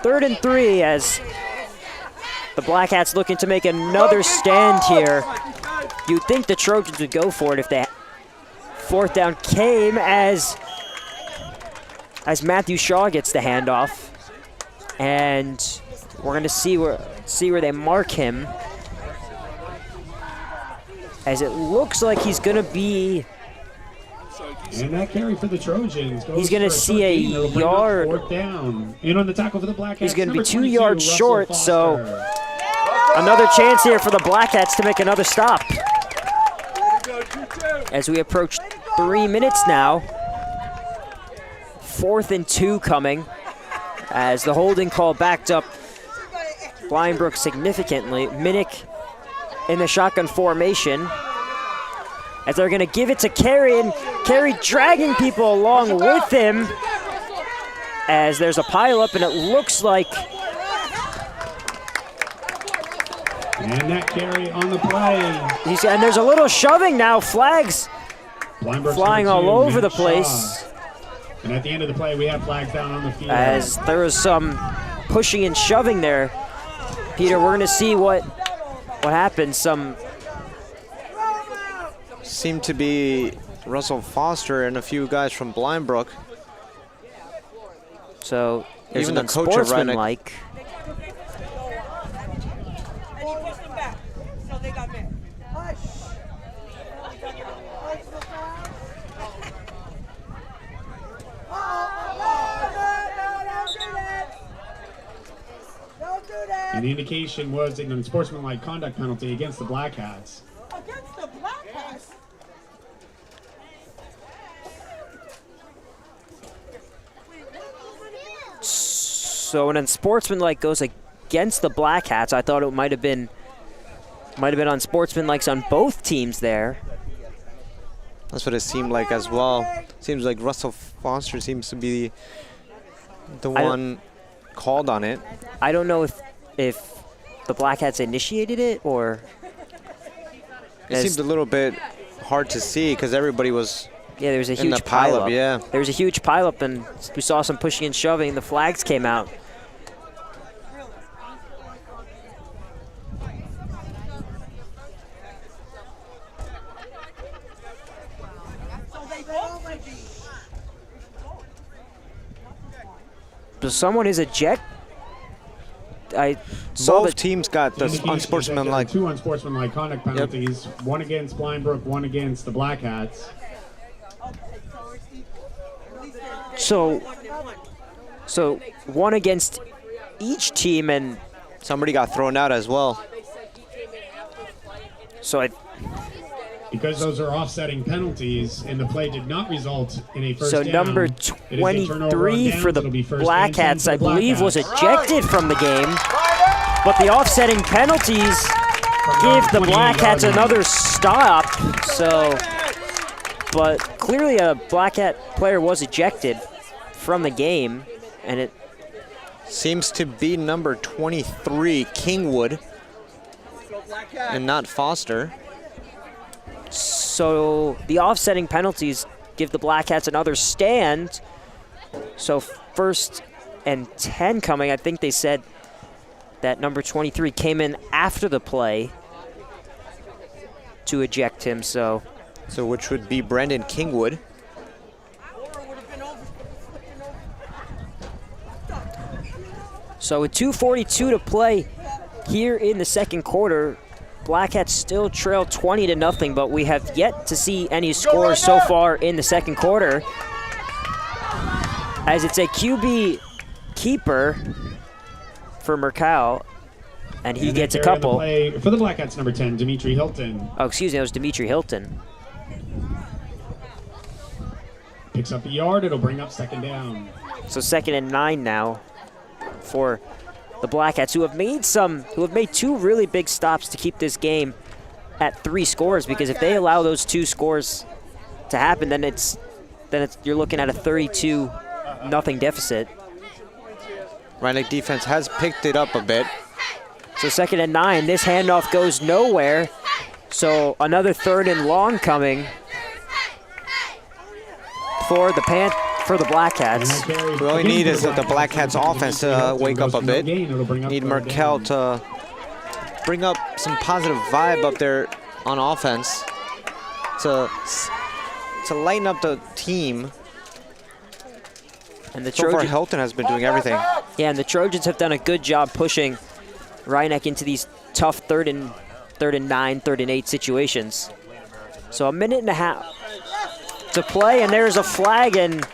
Third and 3 as the Black Cats looking to make another stand here. You'd think the Trojans would go for it if they. Fourth down came as Matthew Shaw gets the handoff, and we're going to see where they mark him. As it looks like he's going to be. And that carry for the Trojans. He's going to see a yard. Fourth down. In on the tackle for the Black Cats. He's going to be 2 yards short, so another chance here for the Black Cats to make another stop. As we approach 3 minutes now. 4th and 2 coming. As the holding call backed up Blindbrook significantly. Minnick in the shotgun formation. as they're going to give it to Carey, and Carey dragging people along with him as there's a pileup, and it looks like... And that carry on the play. And there's a little shoving now, flags flying all over the place. And at the end of the play, we have flags down on the field. As there was some pushing and shoving there. Peter, we're going to see what happens. Some seemed to be Russell Foster and a few guys from Brook. So there's even an the coach of Rhinebeck. unsportsmanlike. And the indication was an unsportsmanlike conduct penalty against the Black Hats. Against the Black Hats? So an unsportsmanlike goes against the Black Hats. I thought it might have been unsportsmanlike on both teams there. That's what it seemed like as well. Seems like Russell Foster seems to be the one called on it. I don't know if the Black Hats initiated it or... It seemed a little bit hard to see because everybody was there was a in huge the pileup. Yeah, there was a huge pileup, and we saw some pushing and shoving. The flags came out. So someone is ejected. I saw both teams got the unsportsmanlike. Two unsportsmanlike conduct penalties. Yep. One against Brook, one against the Black Hats. So one against each team, and somebody got thrown out as well. So because those are offsetting penalties, and the play did not result in a first down. So number 23 for the Black Hats, I believe, was ejected from the game. But the offsetting penalties give the Black Hats another stop. So, but clearly a Black Hat player was ejected from the game, and it seems to be number 23, Kingwood, and not Foster. So the offsetting penalties give the Black Hats another stand. So 1st and 10 coming. I think they said that number 23 came in after the play to eject him. So which would be Brendan Kingwood. So with 2:42 to play here in the second quarter, Black Hats still trail 20-0, but we have yet to see any scores so far in the second quarter, as it's a QB keeper for Mercal, and he gets a couple. For the Black Hats, number 10, Dimitri Hilton. Oh, excuse me, it was Dimitri Hilton. Picks up a yard, it'll bring up 2nd down. So 2nd and 9 now for the Black Hats, who have made 2 really big stops to keep this game at 3 scores, because if they allow those 2 scores to happen, then you're looking at a 32-0 deficit. Rhinebeck defense has picked it up a bit. So 2nd and 9, this handoff goes nowhere. So another 3rd and long coming for the Black Hats. What we need is that the Black Hats offense to wake up a bit. Need Merkel to bring up some positive vibe up there on offense to lighten up the team. And the so far, Hilton has been doing everything. Yeah, and the Trojans have done a good job pushing Rhinebeck into these tough 3rd and 9, 3rd and 8 situations. So 1.5 minutes to play, and there's a flag, and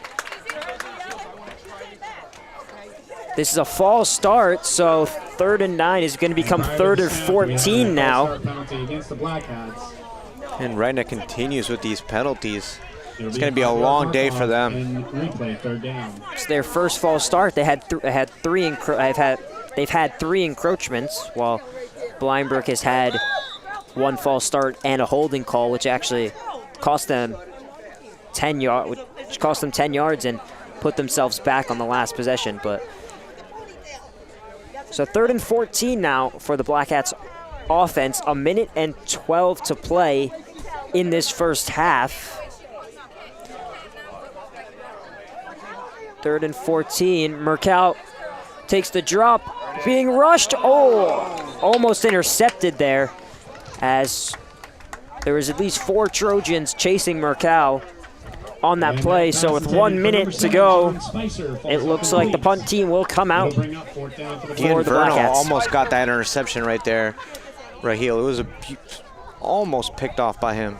this is a false start, so 3rd and 9 is going to become 3rd or 14 now. And Rhinebeck continues with these penalties. It's going to be a long day for them. It's their first false start. They've had 3 encroachments, while Brook has had 1 false start and a holding call, which actually cost them 10 yards and put themselves back on the last possession. But so 3rd and 14 now for the Black Hats offense. 1 minute and 12 to play in this first half. 3rd and 14. Mercal takes the drop, being rushed. Oh, almost intercepted there, as there was at least 4 Trojans chasing Mercal on that play. So with 1 minute to go, it looks like the punt team will come out for the Black Hats. Almost got that interception right there, Raheel. It was almost picked off by him.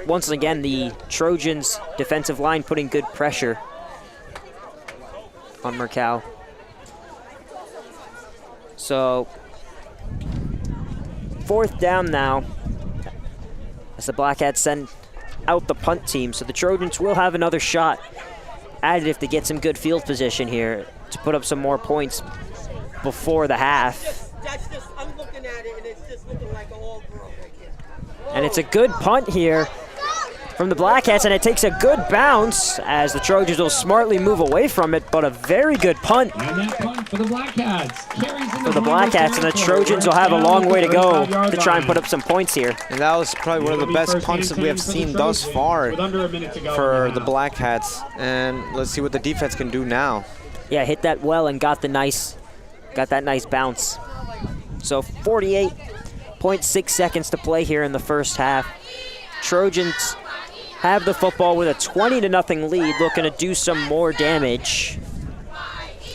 Once again, the Trojans' defensive line putting good pressure on Mercal. So 4th down now as the Black Hats send out the punt team. So the Trojans will have another shot at it if they get some good field position here to put up some more points before the half. That's just, I'm looking at it and it's just looking like a all girl right here. And it's a good punt here from the Black Hats, and it takes a good bounce as the Trojans will smartly move away from it, but a very good punt. And that punt for the Black Hats. For the Black Hats, and the Trojans will have a long way to go to try and put up some points here. And that was probably one of the best punts that we have seen thus far for the Black Hats. And let's see what the defense can do now. Yeah, hit that well and got that nice bounce. So 48.6 seconds to play here in the first half. Trojans have the football with a 20-0 lead, looking to do some more damage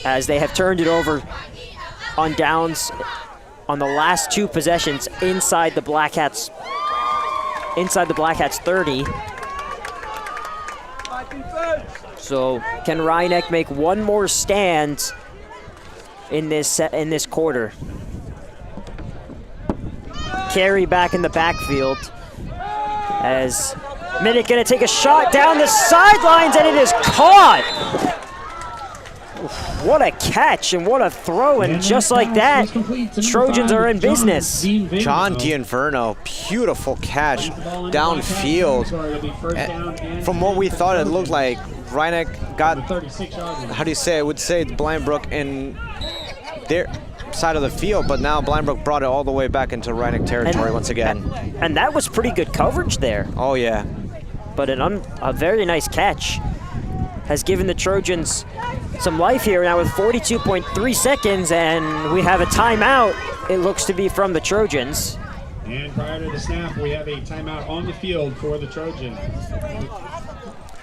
as they have turned it over on downs on the last 2 possessions inside the Black Hats 30. So can Ryan make one more stand in this quarter? Carey back in the backfield as Minnick gonna take a shot down the sidelines, and it is caught. What a catch and what a throw, and just like that, Trojans are in business. John D'Inverno, beautiful catch downfield. From what we thought, it looked like Ryan got, how do you say, I would say Blind Brook in their side of the field, but now Blind Brook brought it all the way back into Ryan territory once again. And that was pretty good coverage there. Oh yeah. But a very nice catch has given the Trojans some life here now with 42.3 seconds, and we have a timeout. It looks to be from the Trojans. And prior to the snap, we have a timeout on the field for the Trojans.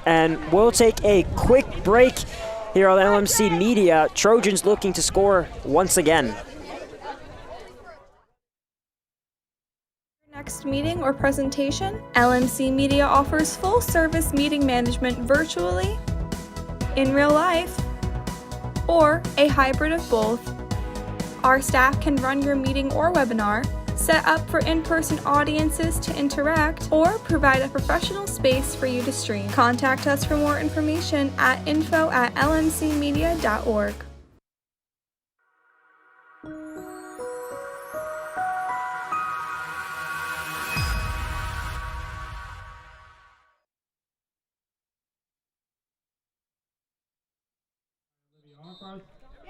And we'll take a quick break here on LMC Media. Trojans looking to score once again. Next meeting or presentation, LMC Media offers full-service meeting management virtually, in real life, or a hybrid of both. Our staff can run your meeting or webinar, set up for in-person audiences to interact, or provide a professional space for you to stream. Contact us for more information at info@lmcmedia.org.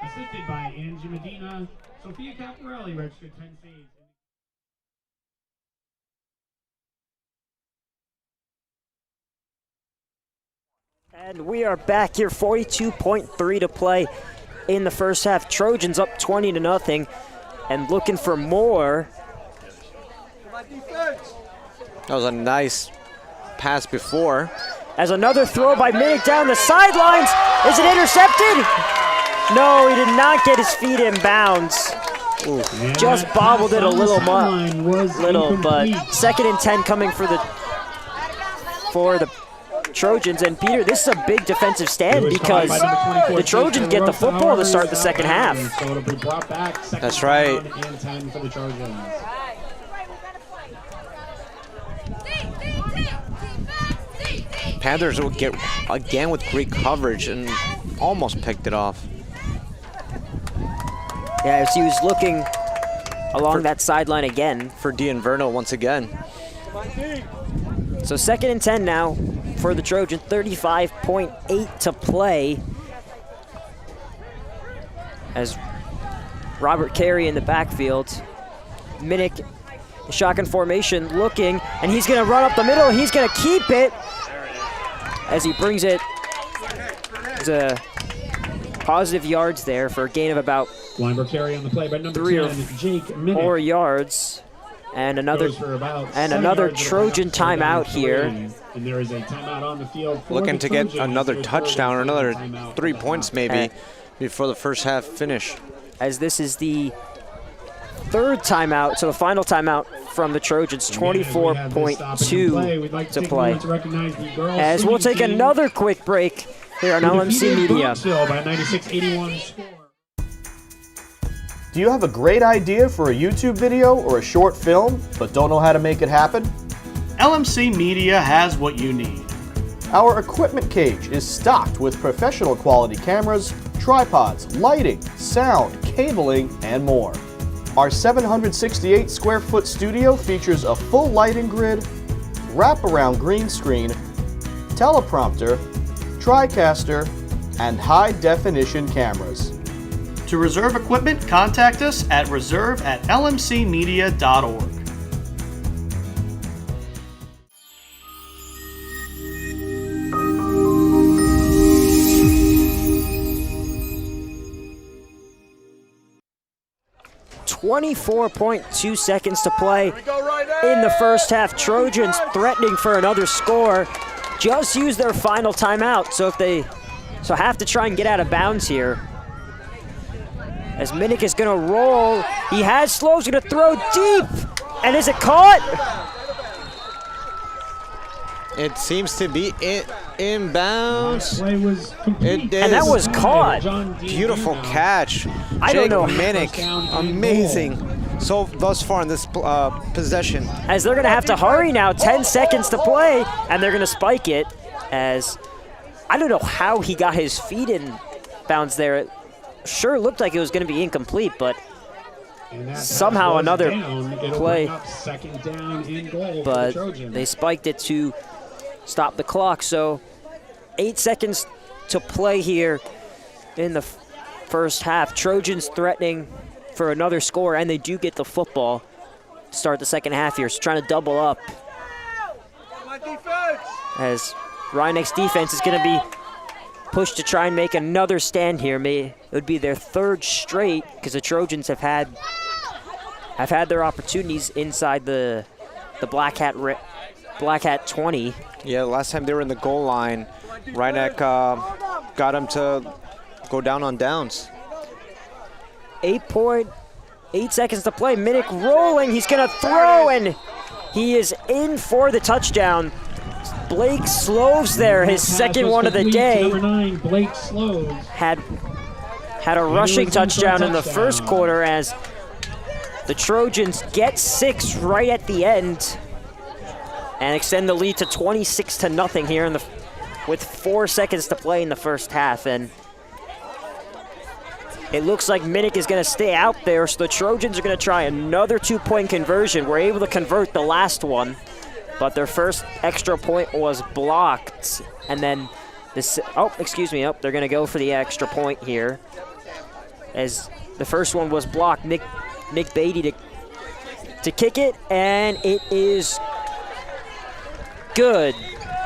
Assisted by Angie Medina, Sophia Caparelli registered 10 saves. And we are back here, 42.3 to play in the first half. Trojans up 20-0 and looking for more. That was a nice pass before. As another throw by Minnick down the sidelines. Is it intercepted? No, he did not get his feet in bounds. Just bobbled it a little, but 2nd and 10 coming for the Trojans. And Peter, this is a big defensive stand because the Trojans get the football to start the second half. That's right. Panthers will get again with great coverage and almost picked it off. Yeah, as he was looking along that sideline again. For D'Inverno once again. So 2nd and 10 now for the Trojans, 35.8 to play. As Robert Carey in the backfield. Minnick, shotgun formation, looking, and he's gonna run up the middle, he's gonna keep it as he brings it to positive yards there for a gain of about Brook carry on the play by number 3 or 10, Jake Minnick. 4 yards. And another Trojan timeout here. And there is a timeout on the field. Looking to get another touchdown or another 3 points maybe before the first half finish. As this is the 3rd timeout, so the final timeout from the Trojans, 24.2 to play. As we'll take another quick break here on LMC Media. By a 96-81 score. Do you have a great idea for a YouTube video or a short film, but don't know how to make it happen? LMC Media has what you need. Our equipment cage is stocked with professional quality cameras, tripods, lighting, sound, cabling, and more. Our 768 square foot studio features a full lighting grid, wraparound green screen, teleprompter, TriCaster, and high definition cameras. To reserve equipment, contact us at reserve@lmcmedia.org. .2 seconds to play in the first half. Trojans threatening for another score. Just used their final timeout, so have to try and get out of bounds here. As Minnick is gonna roll, he has slows, gonna throw deep, and is it caught? It seems to be inbounds. And that was caught. Beautiful catch. I don't know. Minnick, amazing. So thus far in this possession. As they're gonna have to hurry now, 10 seconds to play, and they're gonna spike it. As I don't know how he got his feet in bounds there. It sure looked like it was gonna be incomplete, but somehow another play. Second down in goal but for the Trojans. They spiked it to stop the clock. So 8 seconds to play here in the first half. Trojans threatening for another score, and they do get the football to start the second half here. So trying to double up. As Rhinex defense is going to be pushed to try and make another stand here. It would be their 3rd straight, because the Trojans have had their opportunities inside the Black Hat 20. Yeah, last time they were in the goal line, Rhinex got him to go down on downs. 8.8 seconds to play. Minnick rolling. He's going to throw, and he is in for the touchdown. Blake Sloves there, his second one of the day. Number 9, Blake Sloves. Had a rushing touchdown in the first quarter as the Trojans get 6 right at the end and extend the lead to 26-0 here with 4 seconds to play in the first half. And it looks like Minnick is going to stay out there, so the Trojans are going to try another 2-point conversion. We're able to convert the last one, but their first extra point was blocked. And then they're going to go for the extra point here, as the first one was blocked. Nick Beatty to kick it, and it is good.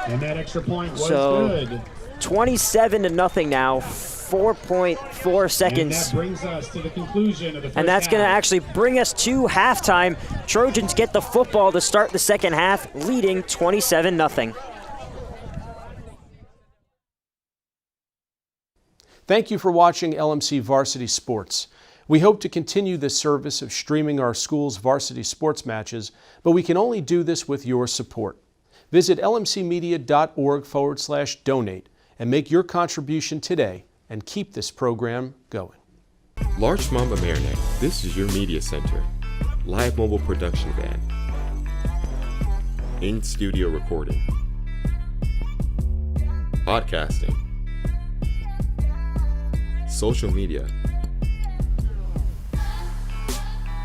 And that extra point was good. 27-0 now, 4.4 seconds. And that brings us to the conclusion of the first And that's going to half. actually bring us to halftime. Trojans get the football to start the second half, leading 27-0. Thank you for watching LMC Varsity Sports. We hope to continue this service of streaming our school's varsity sports matches, but we can only do this with your support. Visit lmcmedia.org/donate and make your contribution today and keep this program going. Large Mamba Marinette, this is your media center. Live mobile production van. In-studio recording. Podcasting. Social media.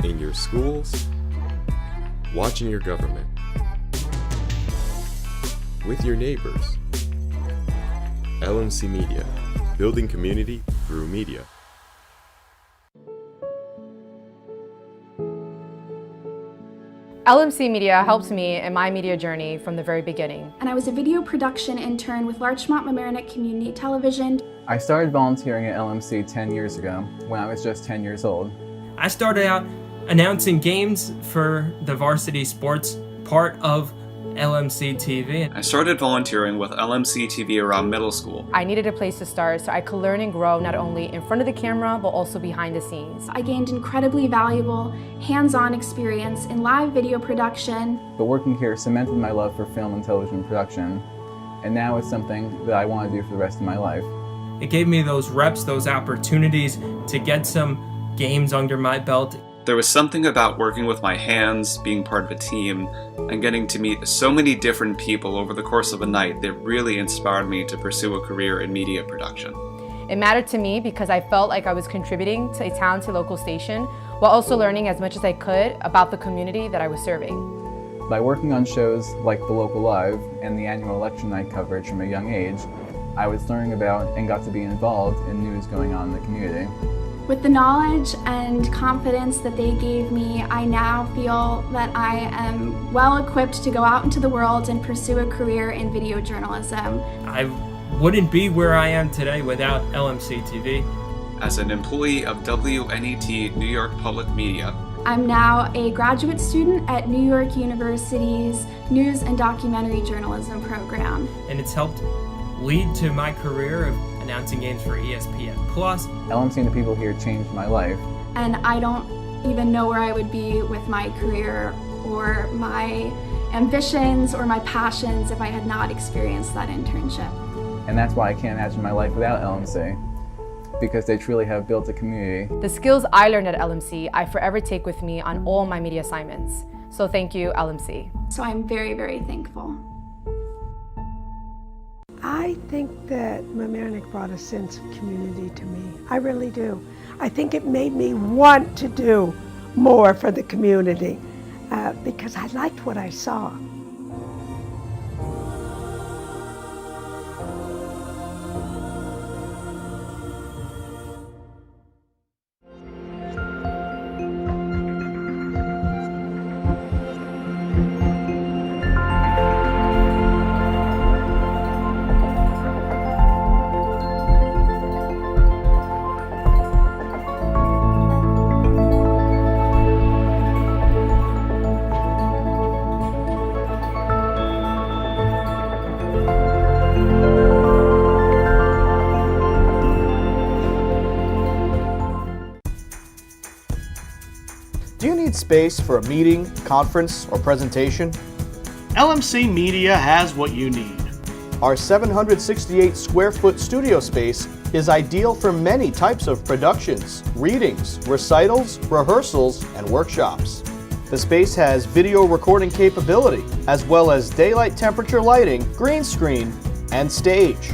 In your schools. Watching your government. with your neighbors. LMC Media, building community through media. LMC Media helped me in my media journey from the very beginning. And I was a video production intern with Larchmont Mamaroneck Community Television. I started volunteering at LMC 10 years ago when I was just 10 years old. I started out announcing games for the varsity sports part of LMC TV. I started volunteering with LMC TV around middle school. I needed a place to start so I could learn and grow not only in front of the camera but also behind the scenes. I gained incredibly valuable hands-on experience in live video production. But working here cemented my love for film and television production, and now it's something that I want to do for the rest of my life. It gave me those reps, those opportunities to get some games under my belt. There was something about working with my hands, being part of a team, and getting to meet so many different people over the course of a night that really inspired me to pursue a career in media production. It mattered to me because I felt like I was contributing to a talented local station while also learning as much as I could about the community that I was serving. By working on shows like The Local Live and the annual election night coverage from a young age, I was learning about and got to be involved in news going on in the community. With the knowledge and confidence that they gave me, I now feel that I am well equipped to go out into the world and pursue a career in video journalism. I wouldn't be where I am today without LMC TV. As an employee of WNET New York Public Media, I'm now a graduate student at New York University's News and Documentary Journalism program. And it's helped lead to my career of announcing games for ESPN+. LMC and the people here changed my life. And I don't even know where I would be with my career or my ambitions or my passions if I had not experienced that internship. And that's why I can't imagine my life without LMC, because they truly have built a community. The skills I learned at LMC, I forever take with me on all my media assignments. So thank you, LMC. So I'm very, very thankful. I think that Mamaroneck brought a sense of community to me. I really do. I think it made me want to do more for the community because I liked what I saw. Do you need space for a meeting, conference, or presentation? LMC Media has what you need. Our 768 square foot studio space is ideal for many types of productions, readings, recitals, rehearsals, and workshops. The space has video recording capability, as well as daylight temperature lighting, green screen, and stage.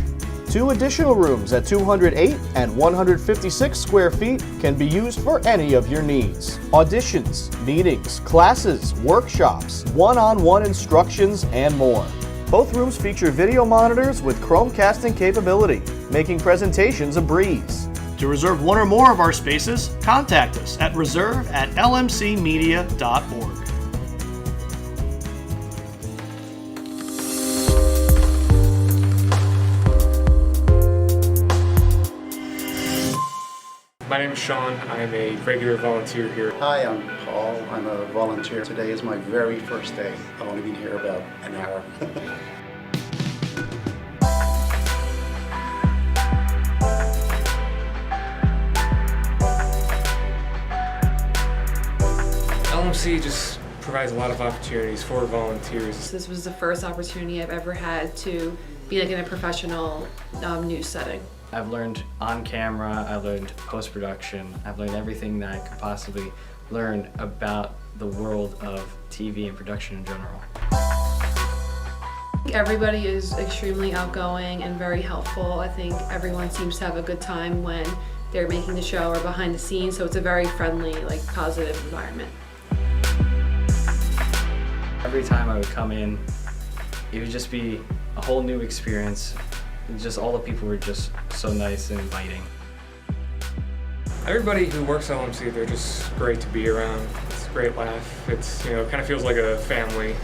2 additional rooms at 208 and 156 square feet can be used for any of your needs. Auditions, meetings, classes, workshops, one-on-one instructions, and more. Both rooms feature video monitors with Chromecasting capability, making presentations a breeze. To reserve one or more of our spaces, contact us at reserve@lmcmedia.org. My name is Sean. I am a regular volunteer here. Hi, I'm Paul. I'm a volunteer. Today is my very first day. I've only been here about an hour. LMC just provides a lot of opportunities for volunteers. This was the first opportunity I've ever had to be like in a professional news setting. I've learned on camera, I learned post-production, I've learned everything that I could possibly learn about the world of TV and production in general. Everybody is extremely outgoing and very helpful. I think everyone seems to have a good time when they're making the show or behind the scenes, so it's a very friendly, like, positive environment. Every time I would come in, it would just be a whole new experience. Just all the people were just so nice and inviting. Everybody who works at LMC, they're just great to be around. It's a great laugh. It's, it kind of feels like a family.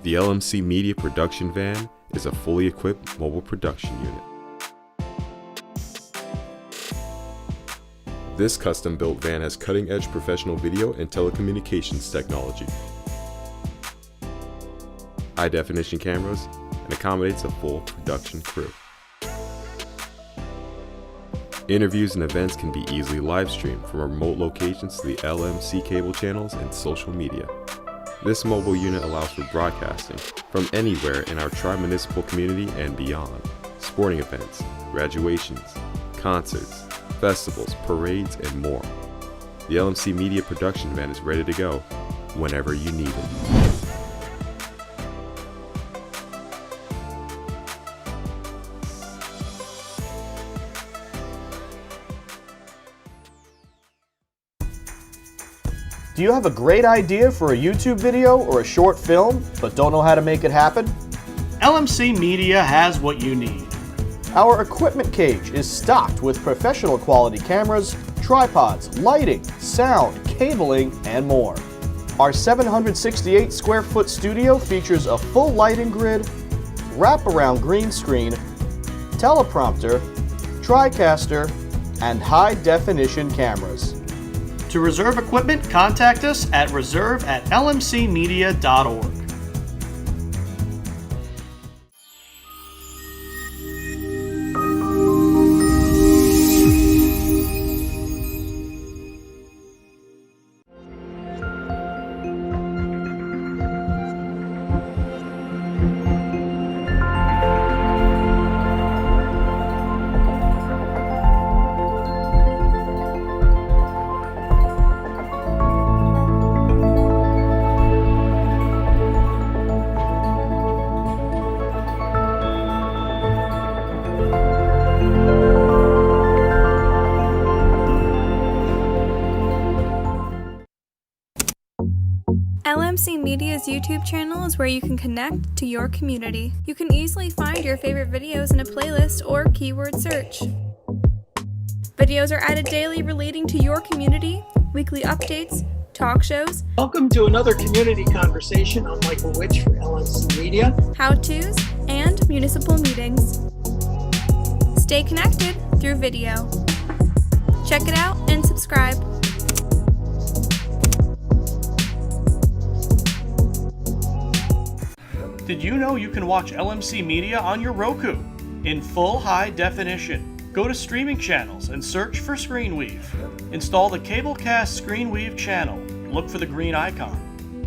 The LMC Media Production Van is a fully equipped mobile production unit. This custom-built van has cutting-edge professional video and telecommunications technology, high-definition cameras, and accommodates a full production crew. Interviews and events can be easily live-streamed from remote locations to the LMC cable channels and social media. This mobile unit allows for broadcasting from anywhere in our tri-municipal community and beyond. Sporting events, graduations, concerts, festivals, parades, and more. The LMC Media Production Van is ready to go whenever you need it. Do you have a great idea for a YouTube video or a short film, but don't know how to make it happen? LMC Media has what you need. Our equipment cage is stocked with professional quality cameras, tripods, lighting, sound, cabling, and more. Our 768 square foot studio features a full lighting grid, wraparound green screen, teleprompter, TriCaster, and high-definition cameras. To reserve equipment, contact us at reserve@lmcmedia.org. LMC Media's YouTube channel is where you can connect to your community. You can easily find your favorite videos in a playlist or keyword search. Videos are added daily relating to your community, weekly updates, talk shows. Welcome to another community conversation. I'm Michael Witch for LMC Media. How-tos, and municipal meetings. Stay connected through video. Check it out and subscribe. Did you know you can watch LMC Media on your Roku in full high definition? Go to streaming channels and search for ScreenWeave. Install the Cablecast ScreenWeave channel. Look for the green icon.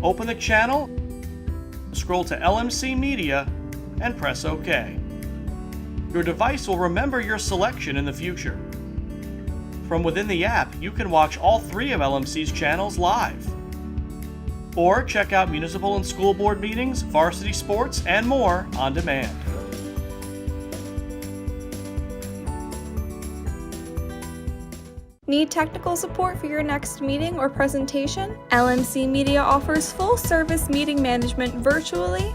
Open the channel, scroll to LMC Media, and press OK. Your device will remember your selection in the future. From within the app, you can watch all 3 of LMC's channels live. Or check out municipal and school board meetings, varsity sports, and more on demand. Need technical support for your next meeting or presentation? LMC Media offers full-service meeting management virtually,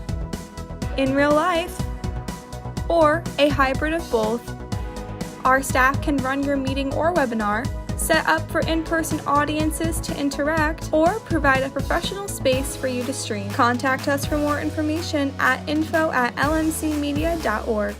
in real life, or a hybrid of both. Our staff can run your meeting or webinar, set up for in-person audiences to interact, or provide a professional space for you to stream. Contact us for more information at info@lmcmedia.org.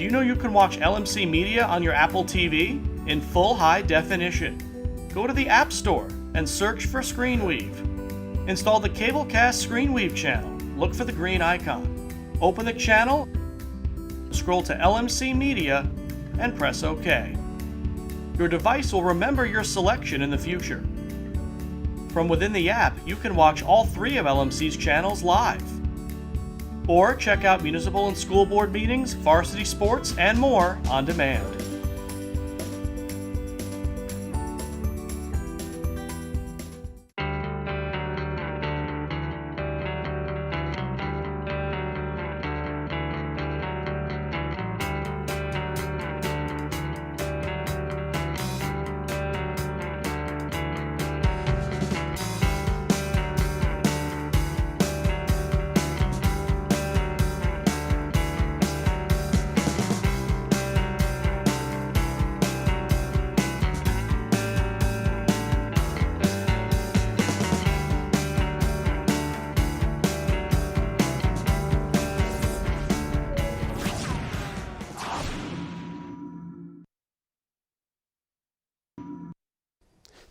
Did you know you can watch LMC Media on your Apple TV in full high definition? Go to the App Store and search for ScreenWeave. Install the Cablecast ScreenWeave channel. Look for the green icon. Open the channel, scroll to LMC Media, and press OK. Your device will remember your selection in the future. From within the app, you can watch all 3 of LMC's channels live. Or check out municipal and school board meetings, varsity sports, and more on demand.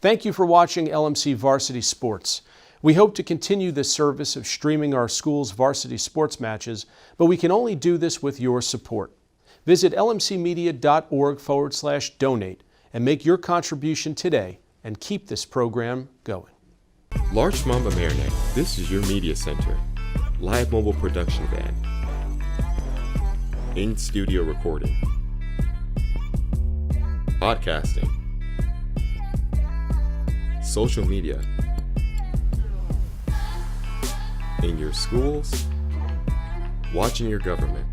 Thank you for watching LMC Varsity Sports. We hope to continue this service of streaming our school's varsity sports matches, but we can only do this with your support. Visit lmcmedia.org/donate and make your contribution today and keep this program going. Large Mamba Marinette, this is your media center. Live mobile production van. In-studio recording. Podcasting. Social media. In your schools. Watching your government.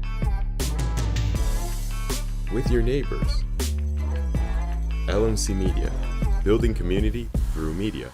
With your neighbors. LMC Media. Building community through media.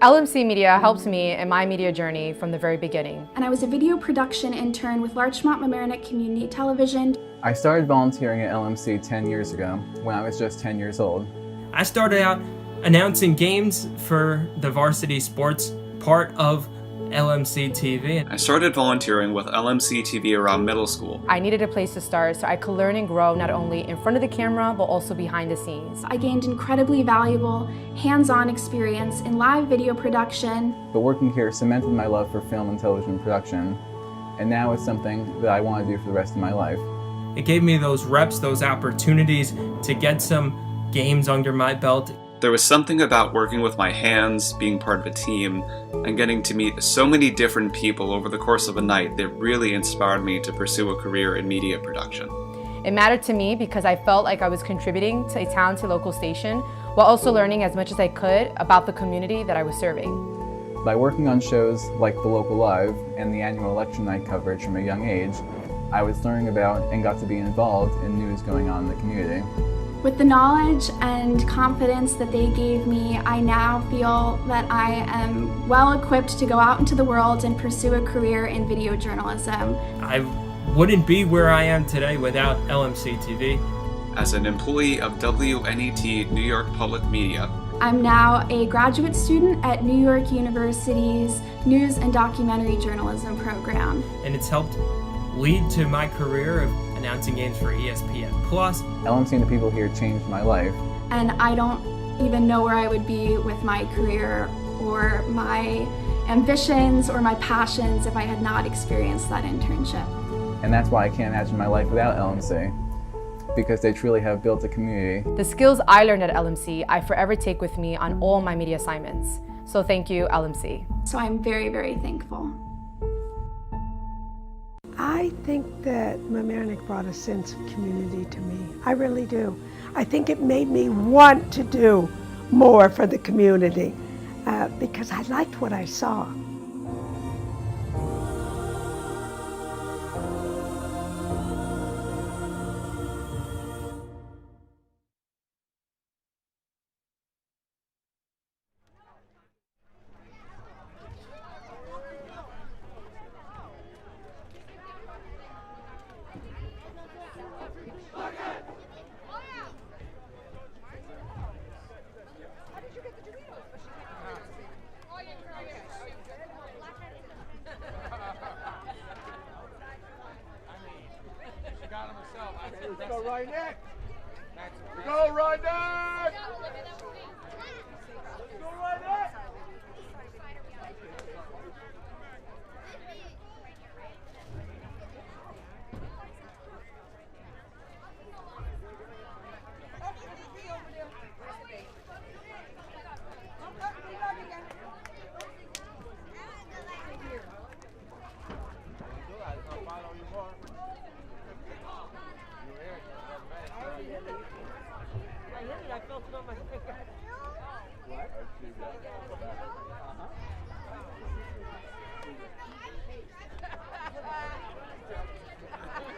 LMC Media helped me in my media journey from the very beginning. And I was a video production intern with Larchmont Mamaroneck Community Television. I started volunteering at LMC 10 years ago when I was just 10 years old. I started out announcing games for the varsity sports part of LMC TV. I started volunteering with LMC TV around middle school. I needed a place to start so I could learn and grow not only in front of the camera but also behind the scenes. I gained incredibly valuable hands-on experience in live video production. But working here cemented my love for film and television production, and now it's something that I want to do for the rest of my life. It gave me those reps, those opportunities to get some games under my belt. There was something about working with my hands, being part of a team, and getting to meet so many different people over the course of a night that really inspired me to pursue a career in media production. It mattered to me because I felt like I was contributing to a talented local station while also learning as much as I could about the community that I was serving. By working on shows like The Local Live and the annual election night coverage from a young age, I was learning about and got to be involved in news going on in the community. With the knowledge and confidence that they gave me, I now feel that I am well equipped to go out into the world and pursue a career in video journalism. I wouldn't be where I am today without LMC TV. As an employee of WNET New York Public Media, I'm now a graduate student at New York University's News and Documentary Journalism program. And it's helped lead to my career of announcing games for ESPN+. LMC and the people here changed my life. And I don't even know where I would be with my career or my ambitions or my passions if I had not experienced that internship. And that's why I can't imagine my life without LMC, because they truly have built a community. The skills I learned at LMC, I forever take with me on all my media assignments. So thank you, LMC. So I'm very, very thankful. I think that Mamaroneck brought a sense of community to me. I really do. I think it made me want to do more for the community because I liked what I saw. Go, Ryder! Go, Ryder!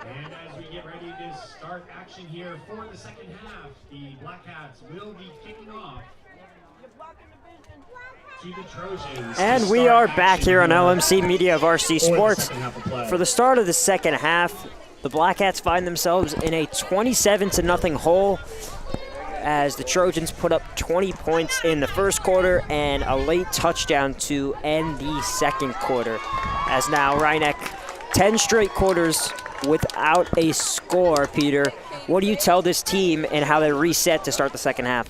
And as we get ready to start action here for the second half, the Black Hats will be kicking off to the Trojans. And we are back here on LMC Media Varsity Sports. For the start of the second half, the Black Hats find themselves in a 27-0 hole as the Trojans put up 20 points in the first quarter and a late touchdown to end the second quarter. As now Rhinebeck, 10 straight quarters without a score. Peter, what do you tell this team and how they reset to start the second half?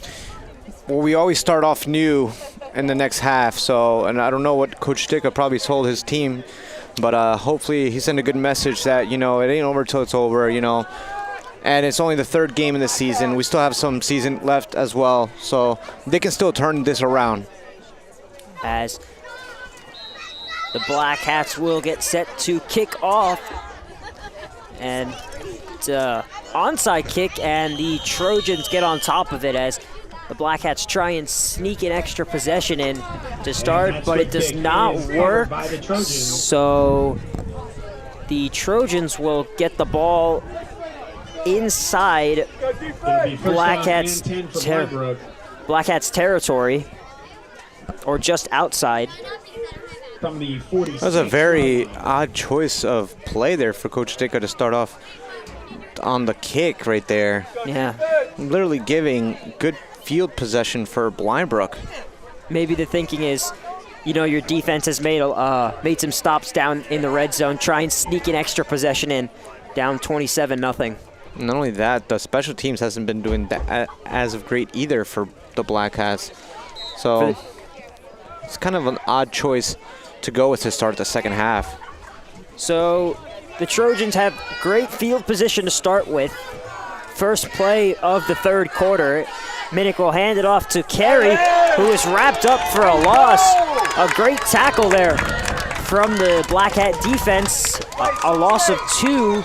Well, we always start off new in the next half, and I don't know what Coach Dicka probably told his team, but hopefully he sent a good message that, it ain't over till it's over, and it's only the third game of the season. We still have some season left as well, so they can still turn this around. As the Black Hats will get set to kick off, and it's an onside kick, and the Trojans get on top of it as the Black Hats try and sneak an extra possession in to start, but it does not work. So the Trojans will get the ball inside Black Hats territory, or just outside. From the 46. That was a very odd choice of play there for Coach Dicka to start off on the kick right there. Yeah. Literally giving good field possession for Brook. Maybe the thinking is, your defense has made some stops down in the red zone. Try and sneak an extra possession in, down 27-0. Not only that, the special teams hasn't been doing that as of great either for the Black Hats. So it's kind of an odd choice to go with to start the second half. So the Trojans have great field position to start with. First play of the third quarter. Minnick will hand it off to Carey, who is wrapped up for a loss. A great tackle there from the Black Hat defense. A loss of 2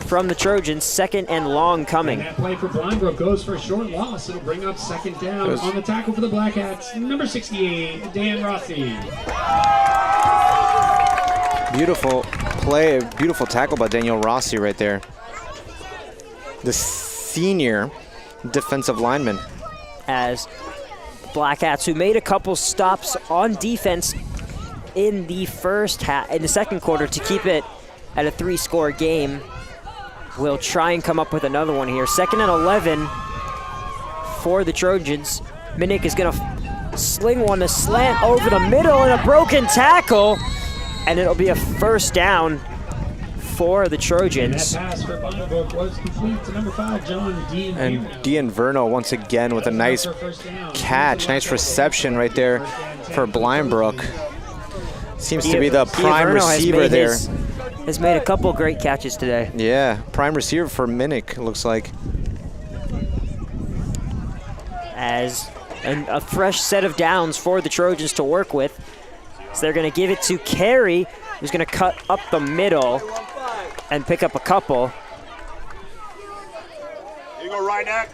from the Trojans, second and long coming. And that play for Brook goes for a short loss. It'll bring up second down on the tackle for the Black Hats, number 68, Dan Rossi. Beautiful play, beautiful tackle by Daniel Rossi right there. The senior defensive lineman. As Black Hats, who made a couple stops on defense in the second quarter to keep it at a 3-score game, will try and come up with another one here. Second and 11 for the Trojans. Minnick is going to sling one, a slant over the middle, and a broken tackle, and it'll be a first down for the Trojans. And that pass for Brook was complete to number 5, John Dean. And Verno once again with a nice catch, nice reception right there for Brook. Seems to be the prime receiver there. Has made a couple great catches today. Yeah, prime receiver for Minnick, looks like. As a fresh set of downs for the Trojans to work with. So they're going to give it to Carey, who's going to cut up the middle and pick up a couple. Here you go, Ryneck.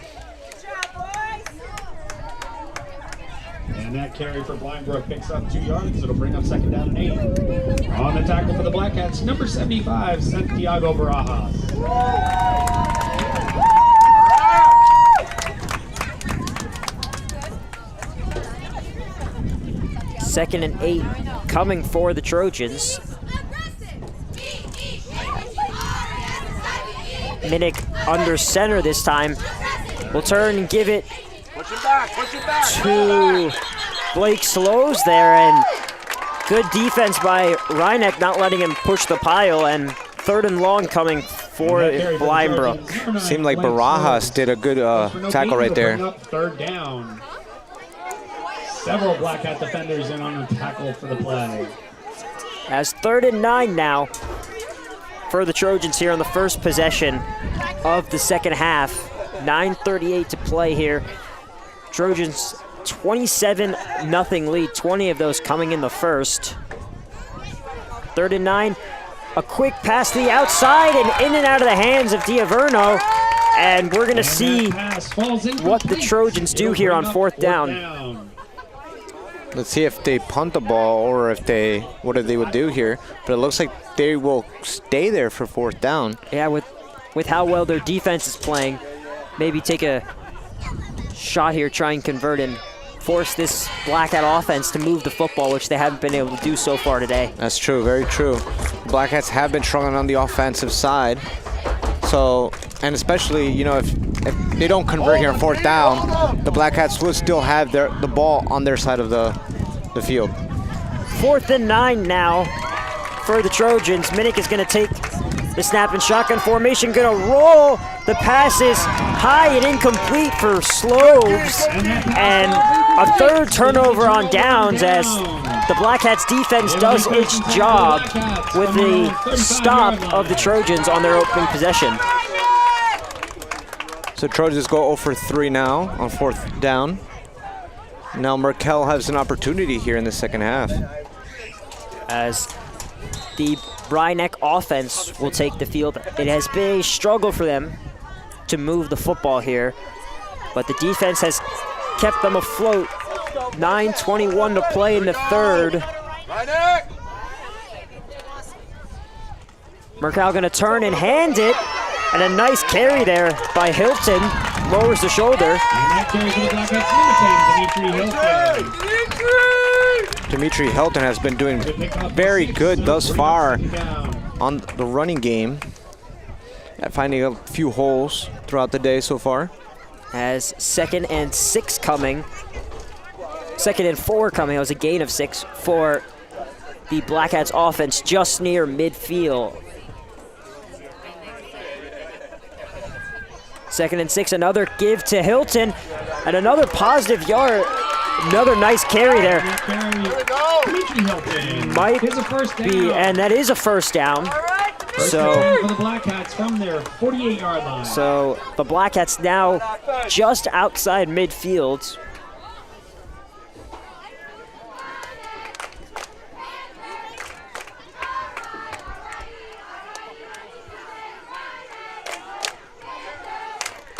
And that carry for Brook picks up 2 yards. It'll bring up second down and 8. On the tackle for the Black Hats, number 75, Santiago Barajas. Second and 8 coming for the Trojans. Minnick under center this time. Will turn and give it to Blake Slows there, and good defense by Rhinebeck, not letting him push the pile, and third and long coming for Blindbrook. Seemed like Barajas did a good tackle right there. Third down. Several Black Hat defenders in on the tackle for the play. As 3rd and 9 now for the Trojans here on the first possession of the second half. 9:38 to play here. Trojans 27-0 lead, 20 of those coming in the first. 3rd and 9, a quick pass to the outside and in and out of the hands of Diaverno. And we're gonna see what the Trojans do here on 4th down. Let's see if they punt the ball or if what they would do here. But it looks like they will stay there for 4th down. Yeah, with how well their defense is playing, maybe take a shot here, try and convert and force this Black Hat offense to move the football, which they haven't been able to do so far today. That's true, very true. Black Hats have been struggling on the offensive side. So, and especially, you know, if they don't convert here on 4th down, the Black Hats would still have the ball on their side of the field. 4th and 9 now for the Trojans. Minnick is going to take the snap and shotgun formation, going to roll. The pass is high and incomplete for Sloves, and a 3rd turnover on downs as the Black Hats defense does its job with the stop of the Trojans on their opening possession. So Trojans go 0 for 3 now on 4th down. Now Merkel has an opportunity here in the second half. As the Rhinebeck offense will take the field. It has been a struggle for them to move the football here, but the defense has kept them afloat. 9:21 to play in the 3rd. Merkel gonna turn and hand it, and a nice carry there by Hilton. Lowers the shoulder. Dimitri Hilton has been doing very good thus far on the running game, at finding a few holes throughout the day so far. As 2nd and 6 coming. 2nd and 4 coming. It was a gain of 6 for the Black Hats offense just near midfield. 2nd and 6, another give to Hilton, and another positive yard. Another nice carry there. Might be, and that is a 1st down. So for the Black Hats from their 48-yard line. So the Black Hats now just outside midfield.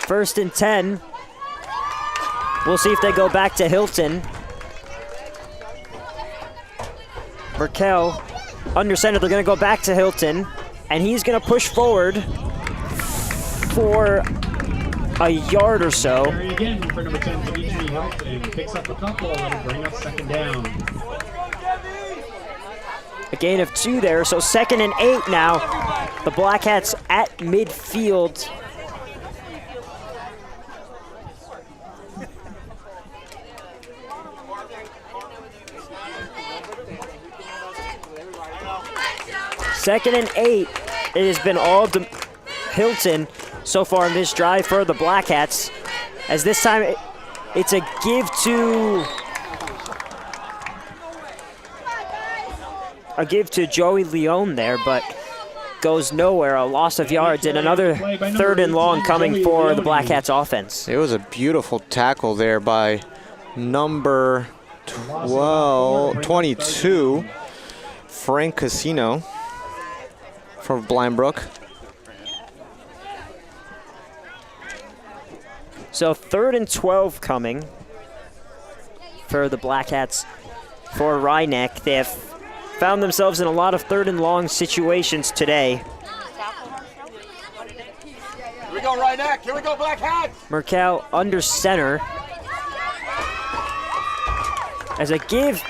First and 10. We'll see if they go back to Hilton. Merkel under center. They're going to go back to Hilton, and he's going to push forward for a yard or so. Carry again for number 10, Dimitri Hilton. Picks up a couple and bring up 2nd down. A gain of 2 there, so 2nd and 8 now. The Black Hats at midfield. Second and 8. It has been all Hilton so far in this drive for the Black Hats. As this time it's a give to Joey Leone there, but goes nowhere. A loss of yards and another 3rd and long coming for the Black Hats offense. It was a beautiful tackle there by number 22, Frank Casino for Blindbrook. So 3rd and 12 coming for the Black Hats for Rhinebeck. They have found themselves in a lot of 3rd and long situations today. Here we go, Rhinebeck. Here we go, Black Hats. Merkel under center. As a give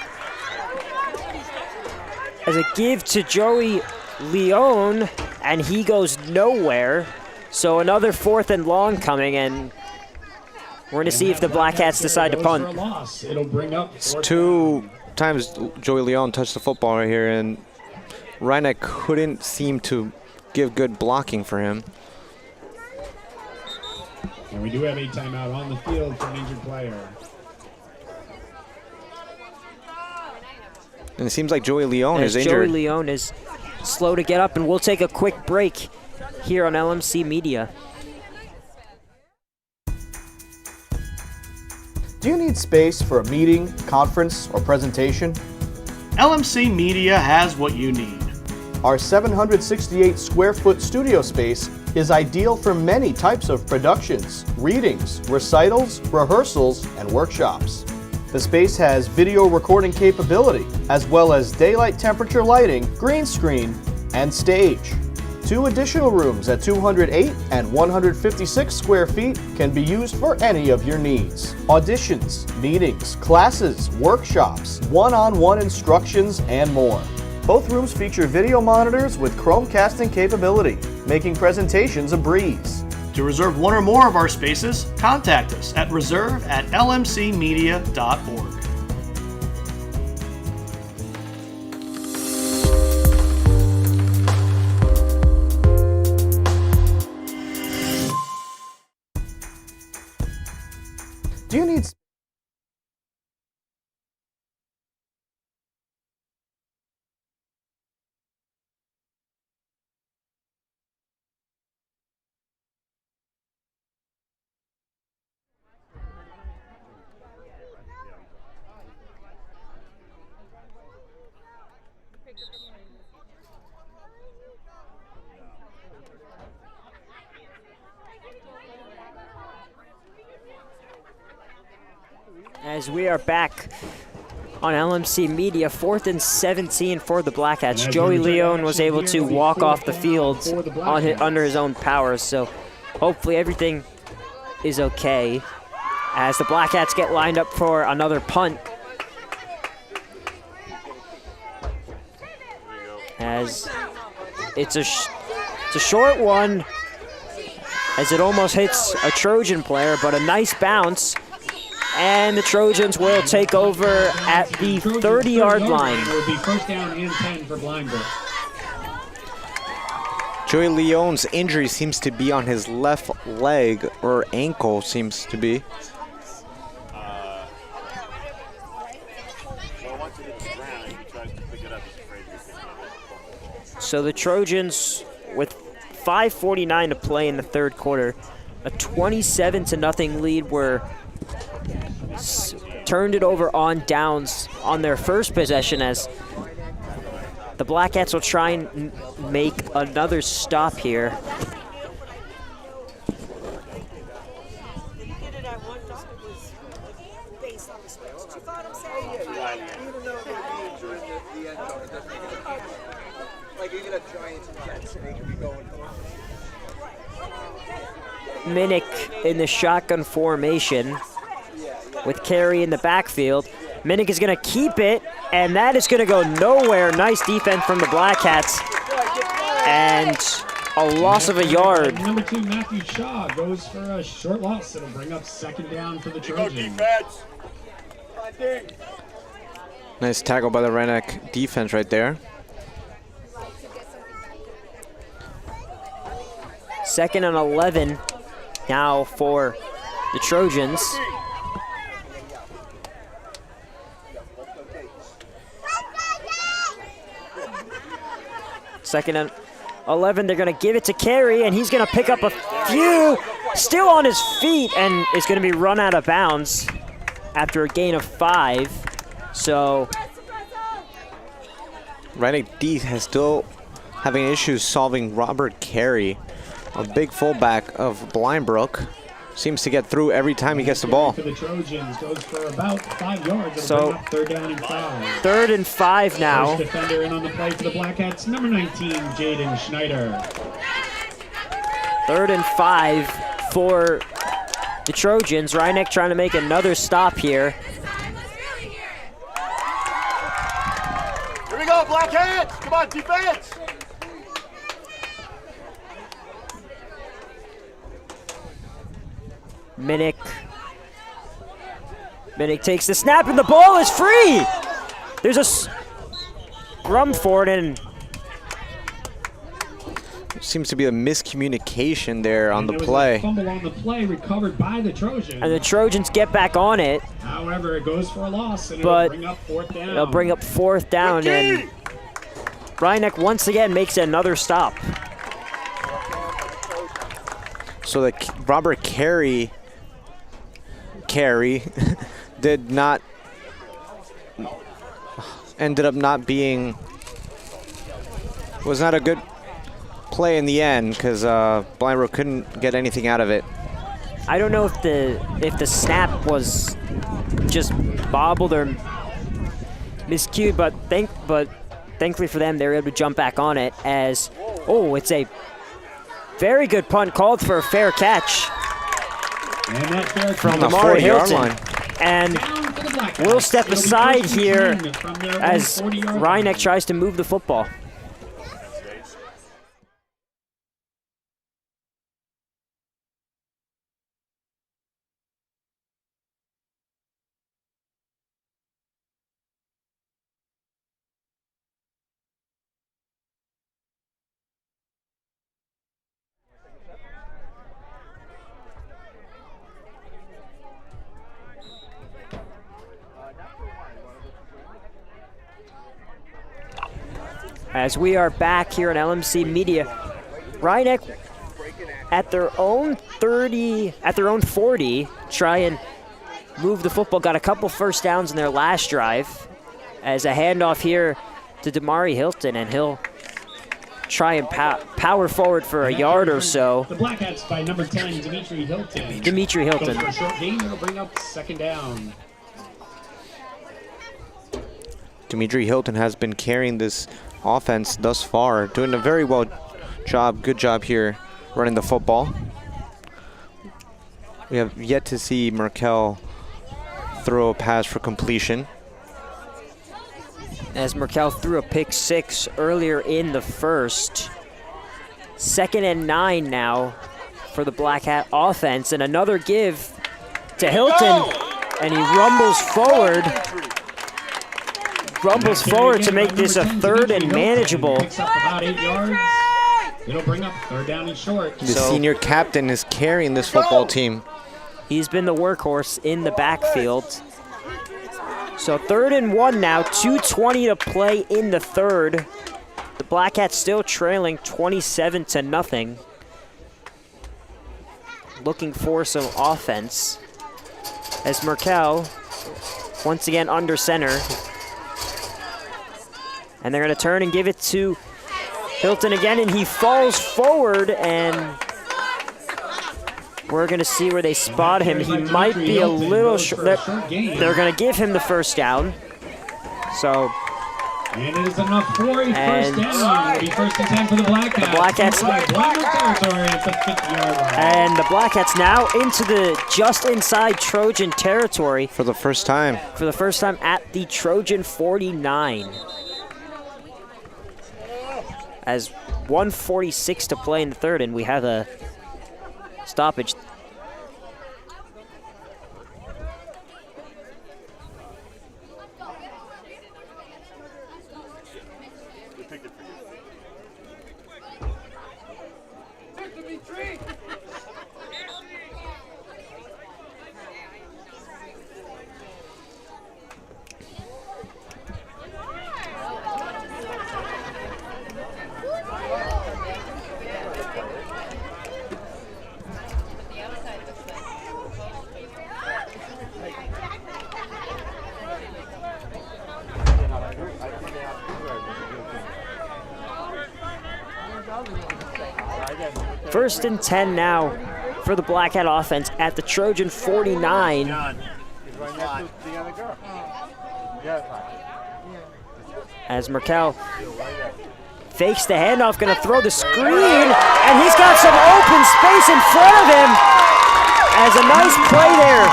to Joey Leone, and he goes nowhere. So another 4th and long coming, and we're going to see if the Black Hats decide to punt. It's 2 times Joey Leone touched the football right here, and Rhinebeck couldn't seem to give good blocking for him. And we do have a timeout on the field for an injured player. And it seems like Joey Leone is injured. Joey Leone is slow to get up, and we'll take a quick break here on LMC Media. Do you need space for a meeting, conference, or presentation? LMC Media has what you need. Our 768 square foot studio space is ideal for many types of productions, readings, recitals, rehearsals, and workshops. The space has video recording capability, as well as daylight temperature lighting, green screen, and stage. 2 additional rooms at 208 and 156 square feet can be used for any of your needs. Auditions, meetings, classes, workshops, one-on-one instructions, and more. Both rooms feature video monitors with Chromecasting capability, making presentations a breeze. To reserve one or more of our spaces, contact us at reserve@lmcmedia.org. Do you need As we are back on LMC Media, 4th and 17 for the Black Hats. Joey Leone was able to walk off the field under his own powers, so hopefully everything is okay as the Black Hats get lined up for another punt. As it's a short one, as it almost hits a Trojan player, but a nice bounce. And the Trojans will take over at the 30-yard line. It will be first down and 10 for Brook. Joey Leone's injury seems to be on his left leg, or ankle seems to be. So the Trojans, with 5:49 to play in the third quarter, a 27-0 lead, were turned it over on downs on their first possession, as the Black Hats will try and make another stop here. Minnick in the shotgun formation with Carey in the backfield. Minnick is going to keep it, and that is going to go nowhere. Nice defense from the Black Hats, and a loss of a yard. Number 2, Matthew Shaw, goes for a short loss. It'll bring up second down for the Trojans. Nice tackle by the Rhinebeck defense right there. Second and 11 now for the Trojans. Second and 11, they're going to give it to Carey, and he's going to pick up a few, still on his feet, and is going to be run out of bounds after a gain of 5. So Rhinebeck D has still having issues solving Robert Carey, a big fullback of Brook. Seems to get through every time he gets the ball. For the Trojans, goes for about 5 yards. So third down and 5. Third and 5 now. First defender in on the play for the Black Hats, number 19, Jaden Schneider. Third and 5 for the Trojans. Rhinebeck trying to make another stop here. Here we go, Black Hats! Come on, defense! Minnick takes the snap, and the ball is free. There's a scrum for it, and Seems to be a miscommunication there on the There was play. a fumble on the play recovered by the Trojans. And the Trojans get back on it. However, it goes for a loss, and But it'll bring up 4th down. They'll bring up 4th down, and Rhinebeck once again makes another stop. So that Robert Carey did not, ended up not being, was not a good play in the end because Blind Brook couldn't get anything out of it. I don't know if the snap was just bobbled or miscued, but thankfully for them, they were able to jump back on it as, it's a very good punt called for a fair catch from the Damari 40-yard Hilton. line. And we'll step aside here as Rhinebeck tries to move the football. As we are back here on LMC Media, Rhinebeck at their own 40, try and move the football. Got a couple first downs in their last drive. As a handoff here to Damari Hilton, and he'll try and power forward for a yard or so. The Black Hats by number 10, Dimitri Hilton. Dimitri Hilton. Goes for a short gain, it'll bring up 2nd down. Dimitri Hilton has been carrying this offense thus far, doing a very good job here running the football. We have yet to see Merkel throw a pass for completion. As Merkel threw a pick 6 earlier in the first. 2nd and 9 now for the Black Hat offense, and another give to Hilton, and he rumbles forward to make this a 3rd and manageable. Picks up about 8 yards. It'll bring up 3rd down and short. The senior captain is carrying this football team. He's been the workhorse in the backfield. So 3rd and 1 now, 2:20 to play in the 3rd. The Black Hats still trailing 27-0. Looking for some offense as Merkel once again under center. And they're going to turn and give it to Hilton again, and he falls forward, and we're going to see where they spot him. He might be a little short. They're going to give him the 1st down. So, and it is enough for a 1st down. It'll be 1st and 10 for the Black Hats. The Black Hats. Territory at the 50-yard line. And the Black Hats now into the just inside Trojan territory. For the first time. For the first time at the Trojan 49. As 1:46 to play in the 3rd, and we have a stoppage. First and 10 now for the Black Hat offense at the Trojan 49. As Merkel fakes the handoff, going to throw the screen, and he's got some open space in front of him. As a nice play there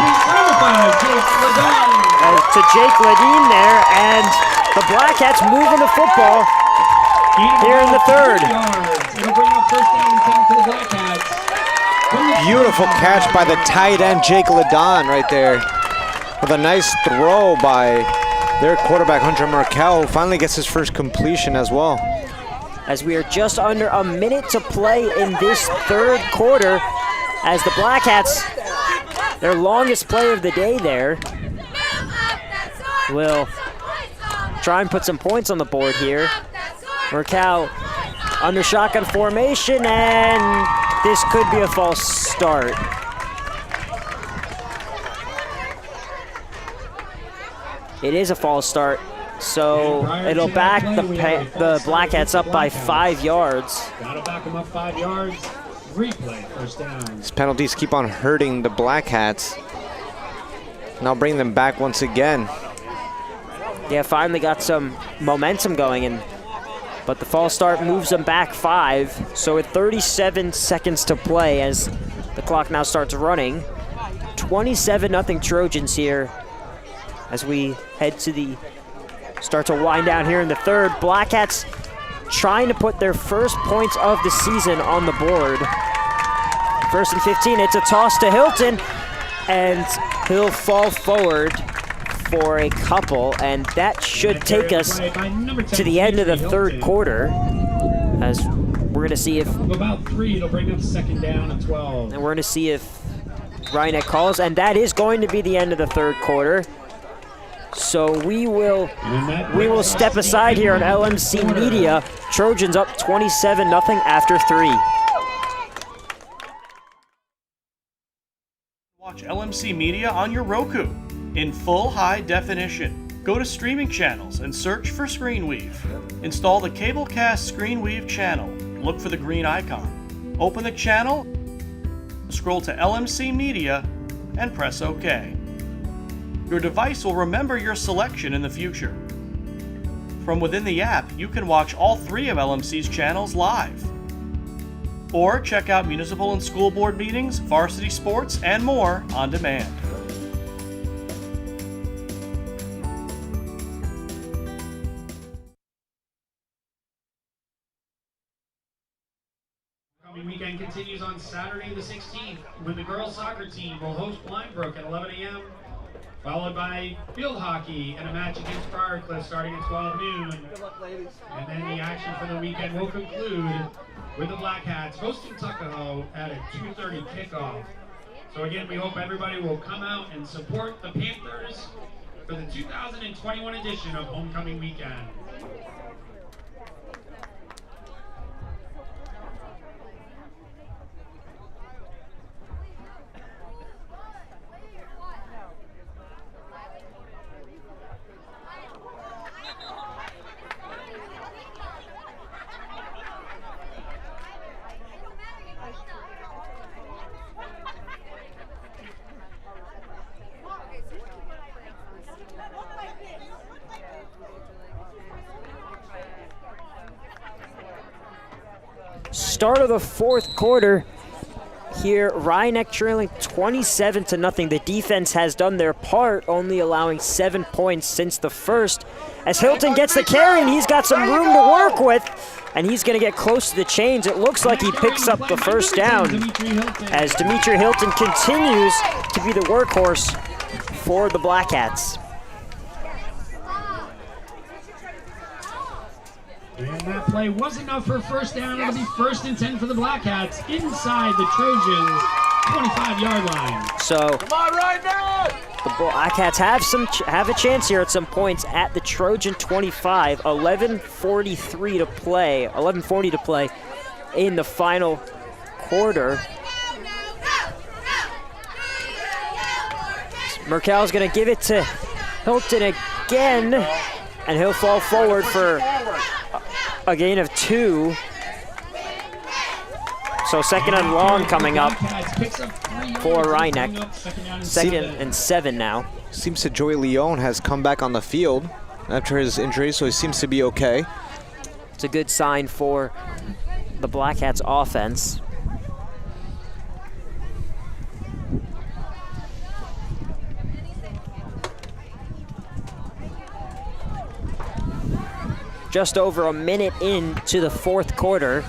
to Jake Ledeen there, and the Black Hats moving the football here in the 3rd. Beautiful catch by the tight end, Jake Ledon, right there. With a nice throw by their quarterback, Hunter Merkel, who finally gets his first completion as well. as we are just under a minute to play in this third quarter, as the Black Hats, their longest play of the day there, will try and put some points on the board here. Mercal under shotgun formation, and this could be a false start. It is a false start, so it'll back the Black Hats up by 5 yards. Gotta back them up 5 yards. Replay, first down. These penalties keep on hurting the Black Hats. Now bring them back once again. Yeah, finally got some momentum going, but the false start moves them back 5. So with 37 seconds to play as the clock now starts running, 27-0 Trojans here as we head to start to wind down here in the third. Black Hats trying to put their first points of the season on the board. 1st and 15, it's a toss to Hilton, and he'll fall forward for a couple, and that should take us to the end of the third quarter, as we're going to see if about 3, it'll bring up 2nd down and 12. And we're going to see if Rhineck calls, and that is going to be the end of the third quarter. So we will step aside here on LMC Media. Trojans up 27-0 after 3. Watch LMC Media on your Roku in full high definition. Go to streaming channels and search for ScreenWeave. Install the Cablecast ScreenWeave channel. Look for the green icon. Open the channel, scroll to LMC Media, and press OK. Your device will remember your selection in the future. From within the app, you can watch all 3 of LMC's channels live. Or check out municipal and school board meetings, varsity sports, and more on demand. Coming weekend continues on Saturday the 16th when the girls soccer team will host Brook at 11 a.m. followed by field hockey and a match against Briarcliff starting at 12 noon. Good luck, ladies. And then the action for the weekend will conclude with the Black Hats hosting Tuckahoe at a 2:30 kickoff. So again, we hope everybody will come out and support the Panthers for the 2021 edition of Homecoming Weekend. Start of the fourth quarter here, Rhineck trailing 27-0. The defense has done their part, only allowing 7 points since the first. As Hilton gets the carry, and he's got some room to work with, and he's going to get close to the chains. It looks like he picks up the first down as Dimitri Hilton continues to be the workhorse for the Black Hats. And that play was enough for first down. It'll be 1st and 10 for the Black Hats inside the Trojans' 25-yard line. So Come on, right now! the Black Hats have a chance here at some points at the Trojan 25. 11:40 to play in the final quarter. Mercal's going to give it to Hilton again, and he'll fall forward for a gain of 2. So 2nd and long coming up for Rhineck. 2nd and 7 now. Seems that Joey Leone has come back on the field after his injury, so he seems to be okay. It's a good sign for the Black Hats offense. Just over a minute into the fourth quarter.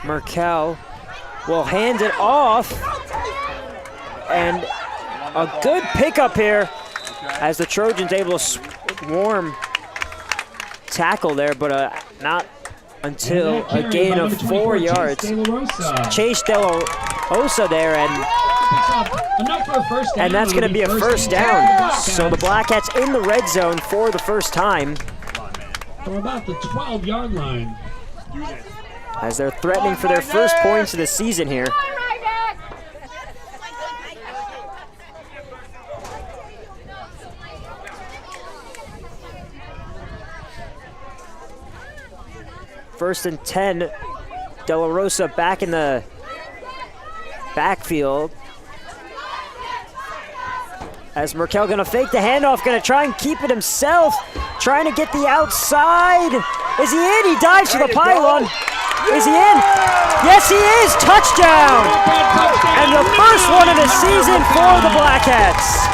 Merkel will hand it off. And a good pickup here as the Trojans able to swarm tackle there, but not until a gain of 4 yards. Chase De La Rosa there, and that's going to be a first down. So the Black Hats in the red zone for the first time. From about the 12-yard line. As they're threatening for their first points of the season here. First and 10, De La Rosa back in the backfield. As Merkel gonna fake the handoff, gonna try and keep it himself, trying to get the outside. Is he in? He dives to the pylon. Is he in? Yes, he is. Touchdown! And the first one of the season for the Black Hats.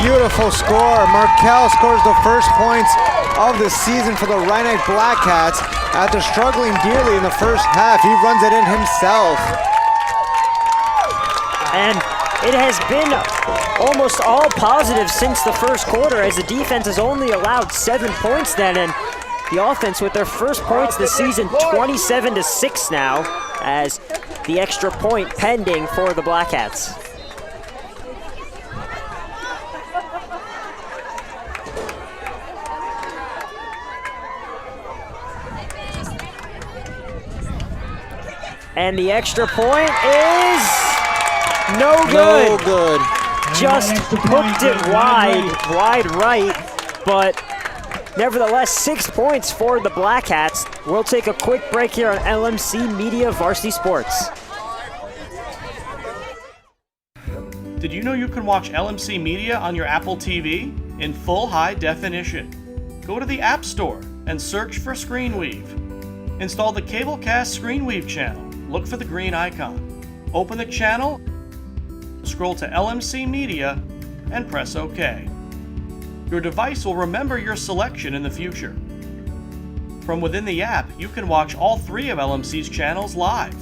Beautiful score. Merkel scores the first points of the season for the Rhinebeck Black Hats. After struggling dearly in the first half, he runs it in himself. And it has been almost all positive since the first quarter, as the defense has only allowed 7 points then, and the offense with their first points this season, 27-6 now, as the extra point pending for the Black Hats. And the extra point is no good. No good. Just hooked it wide right, but nevertheless, 6 points for the Black Hats. We'll take a quick break here on LMC Media Varsity Sports. Did you know you can watch LMC Media on your Apple TV in full high definition? Go to the App Store and search for ScreenWeave. Install the Cablecast ScreenWeave channel. Look for the green icon. Open the channel, scroll to LMC Media, and press OK. Your device will remember your selection in the future. From within the app, you can watch all 3 of LMC's channels live.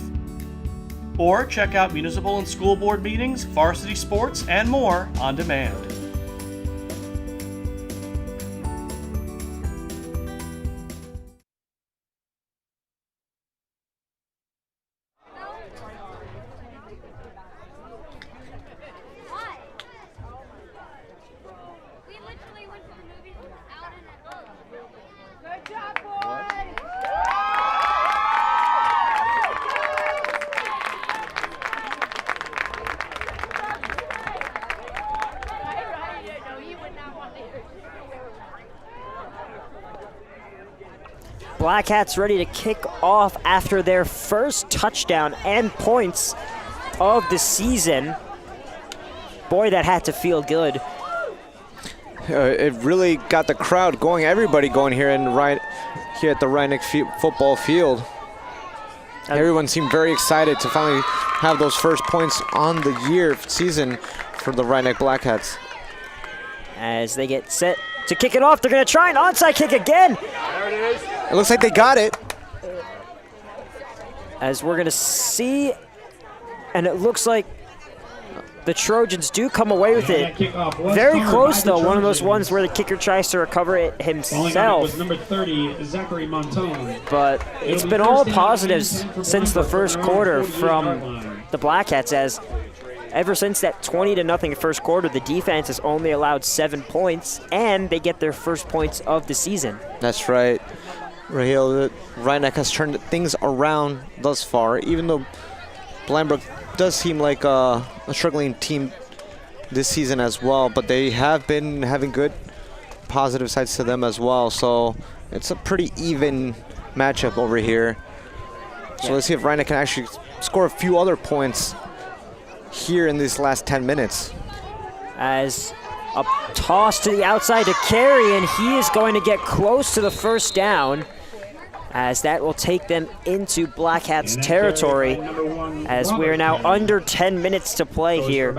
Or check out municipal and school board meetings, varsity sports, and more on demand. Black Hats ready to kick off after their first touchdown and points of the season. Boy, that had to feel good. It really got the crowd going, everybody going here at the Rhinebeck football field. Everyone seemed very excited to finally have those first points on the season for the Rhinebeck Black Hats. As they get set to kick it off, they're going to try an onside kick again. There it is. It looks like they got it. As we're going to see, and it looks like the Trojans do come away with it. Very close, though. One of those ones where the kicker tries to recover it himself. Was number 30, Zachary Montone. But it's been all positives since the first quarter from the Black Hats, as ever since that 20-0 first quarter, the defense has only allowed 7 points, and they get their first points of the season. That's right. Raheel, Rhinebeck has turned things around thus far, even though Brook does seem like a struggling team this season as well, but they have been having good positive sides to them as well, so it's a pretty even matchup over here. So let's see if Rhinebeck can actually score a few other points here in these last 10 minutes. As a toss to the outside to Carey, and he is going to get close to the first down, as that will take them into Black Hats territory, as we are now under 10 minutes to play here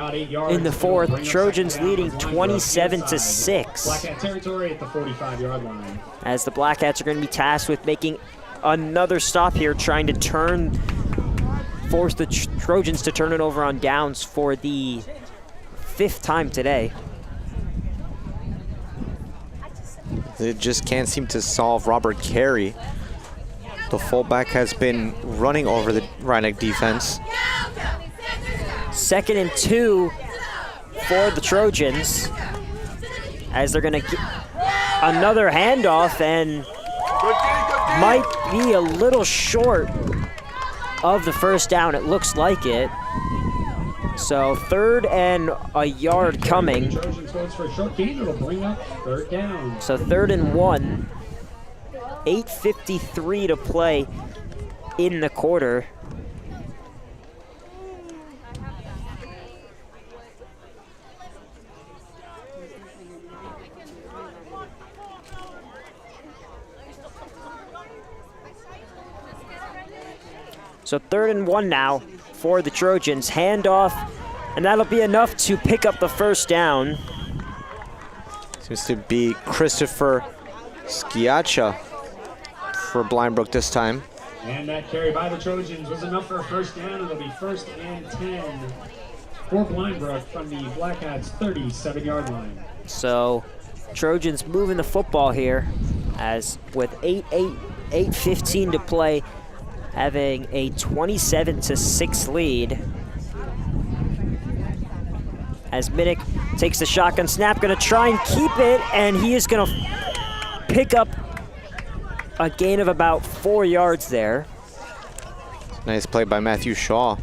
in the fourth. Trojans leading 27-6. Black Hat territory at the 45-yard line. As the Black Hats are going to be tasked with making another stop here, trying to force the Trojans to turn it over on downs for the 5th time today. They just can't seem to solve Robert Carey. The fullback has been running over the Rhinebeck defense. 2nd and 2 for the Trojans, as they're going to get another handoff and might be a little short of the first down. It looks like it. So 3rd and a yard coming. Trojans goes for a short gain. It'll bring up 3rd down. So 3rd and 1. 8:53 to play in the quarter. So 3rd and 1 now for the Trojans. Handoff, and that'll be enough to pick up the first down. Seems to be Christopher Schiaccia for Blind Brook this time. And that carry by the Trojans was enough for a first down. It'll be 1st and 10 for Blind Brook from the Black Hats' 37-yard line. So Trojans moving the football here, as with 8:15 to play, having a 27-6 lead. As Minnick takes the shotgun snap, gonna try and keep it, and he is gonna pick up a gain of about 4 yards there. Nice play by Matthew Shaw.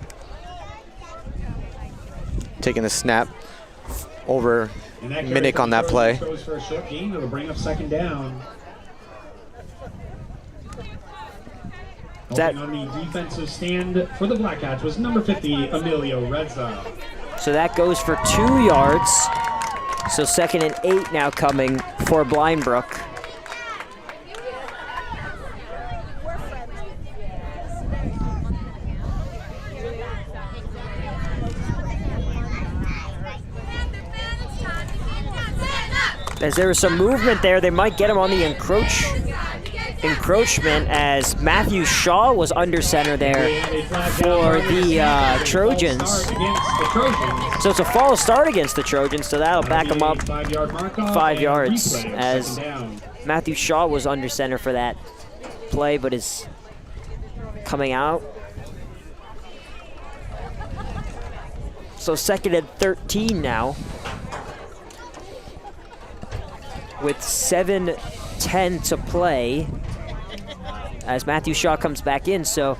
Taking the snap over Minnick on that play. Goes for a short gain. It'll bring up 2nd down. That on the defensive stand for the Black Hats was number 50, Emilio Reza. So that goes for 2 yards. So 2nd and 8 now coming for Blind Brook. As there was some movement there, they might get him on the encroachment, as Matthew Shaw was under center there for the Trojans. So it's a false start against the Trojans, so that'll back them up 5 yards, as Matthew Shaw was under center for that play, but is coming out. So 2nd and 13 now, with 7:10 to play, as Matthew Shaw comes back in. So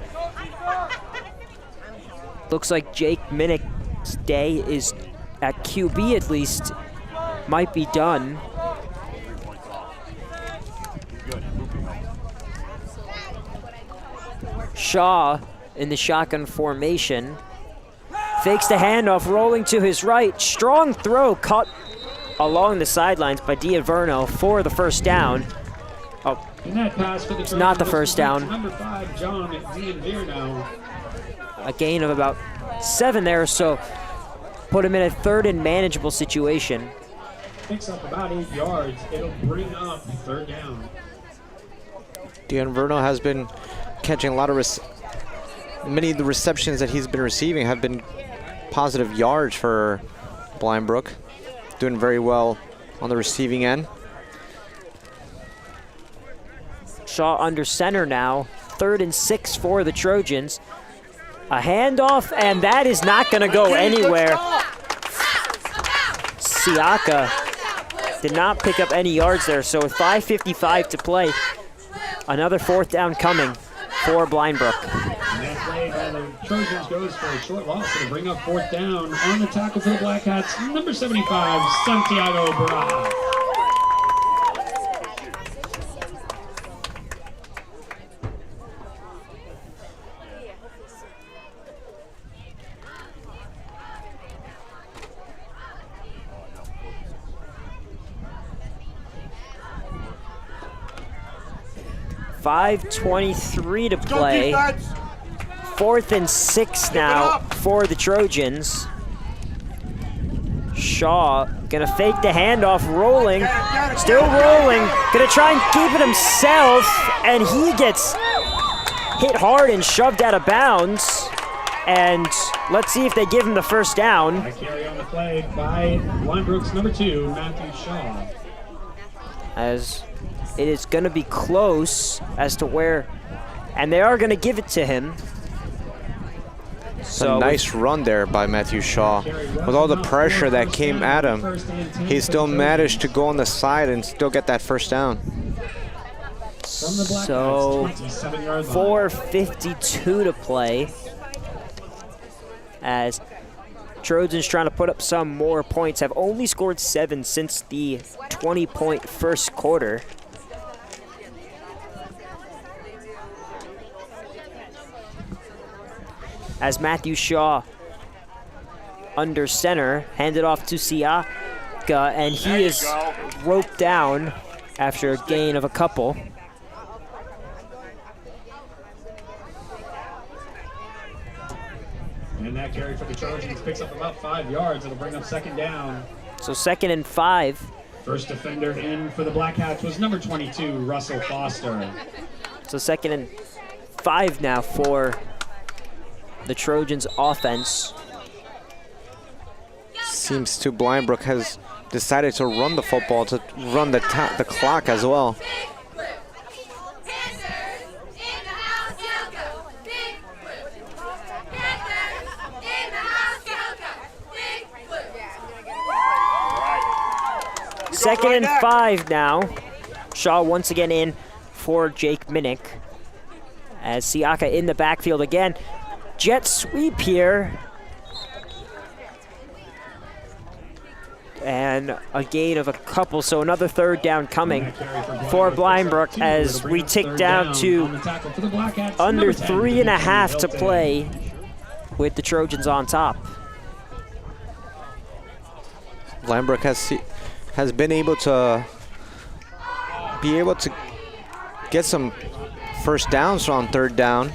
looks like Jake Minnick's day is, at QB at least, might be done. Shaw in the shotgun formation. Fakes the handoff, rolling to his right. Strong throw, caught along the sidelines by Diaverno for the first down. Oh, it's not the first down. Number 5, John Diaverno. A gain of about 7 there, so put him in a 3rd and manageable situation. Picks up about 8 yards. It'll bring up 3rd down. Diaverno has been catching a lot of many of the receptions that he's been receiving have been positive yards for Blind Brook. Doing very well on the receiving end. Shaw under center now. 3rd and 6 for the Trojans. A handoff, and that is not going to go anywhere. Siaka did not pick up any yards there, so with 5:55 to play, another 4th down coming for Blind Brook. And that play by the Trojans goes for a short loss. It'll bring up 4th down. On the tackle for the Black Hats, number 75, Santiago Barajas. .523 to play. 4th and 6 now for the Trojans. Shaw gonna fake the handoff, rolling, still rolling, gonna try and keep it himself, and he gets hit hard and shoved out of bounds. And let's see if they give him the first down. A carry on the play by Blind Brook's number 2, Matthew Shaw. as it is going to be close as to where, and they are going to give it to him. So a nice run there by Matthew Shaw. With all the pressure that came at him, he still managed to go on the side and still get that first down. So 4:52 to play as Trojans trying to put up some more points, have only scored 7 since the 20-point first quarter. As Matthew Shaw under center, handed off to Siaka, and he is roped down after a gain of a couple. And that carry for the Trojans picks up about 5 yards. It'll bring up second down. So 2nd and 5. First defender in for the Black Hats was number 22, Russell Foster. So 2nd and 5 now for the Trojans offense. Seems to Blindbrook has decided to run the football, to run the clock as well. Second and 5 now. Shaw once again in for Jake Minnick. As Siaka in the backfield again. Jet sweep here. And a gain of a couple, so another third down coming for Blindbrook as we tick down to under 3.5 to play with the Trojans on top. Blindbrook has been able to get some first downs on third down.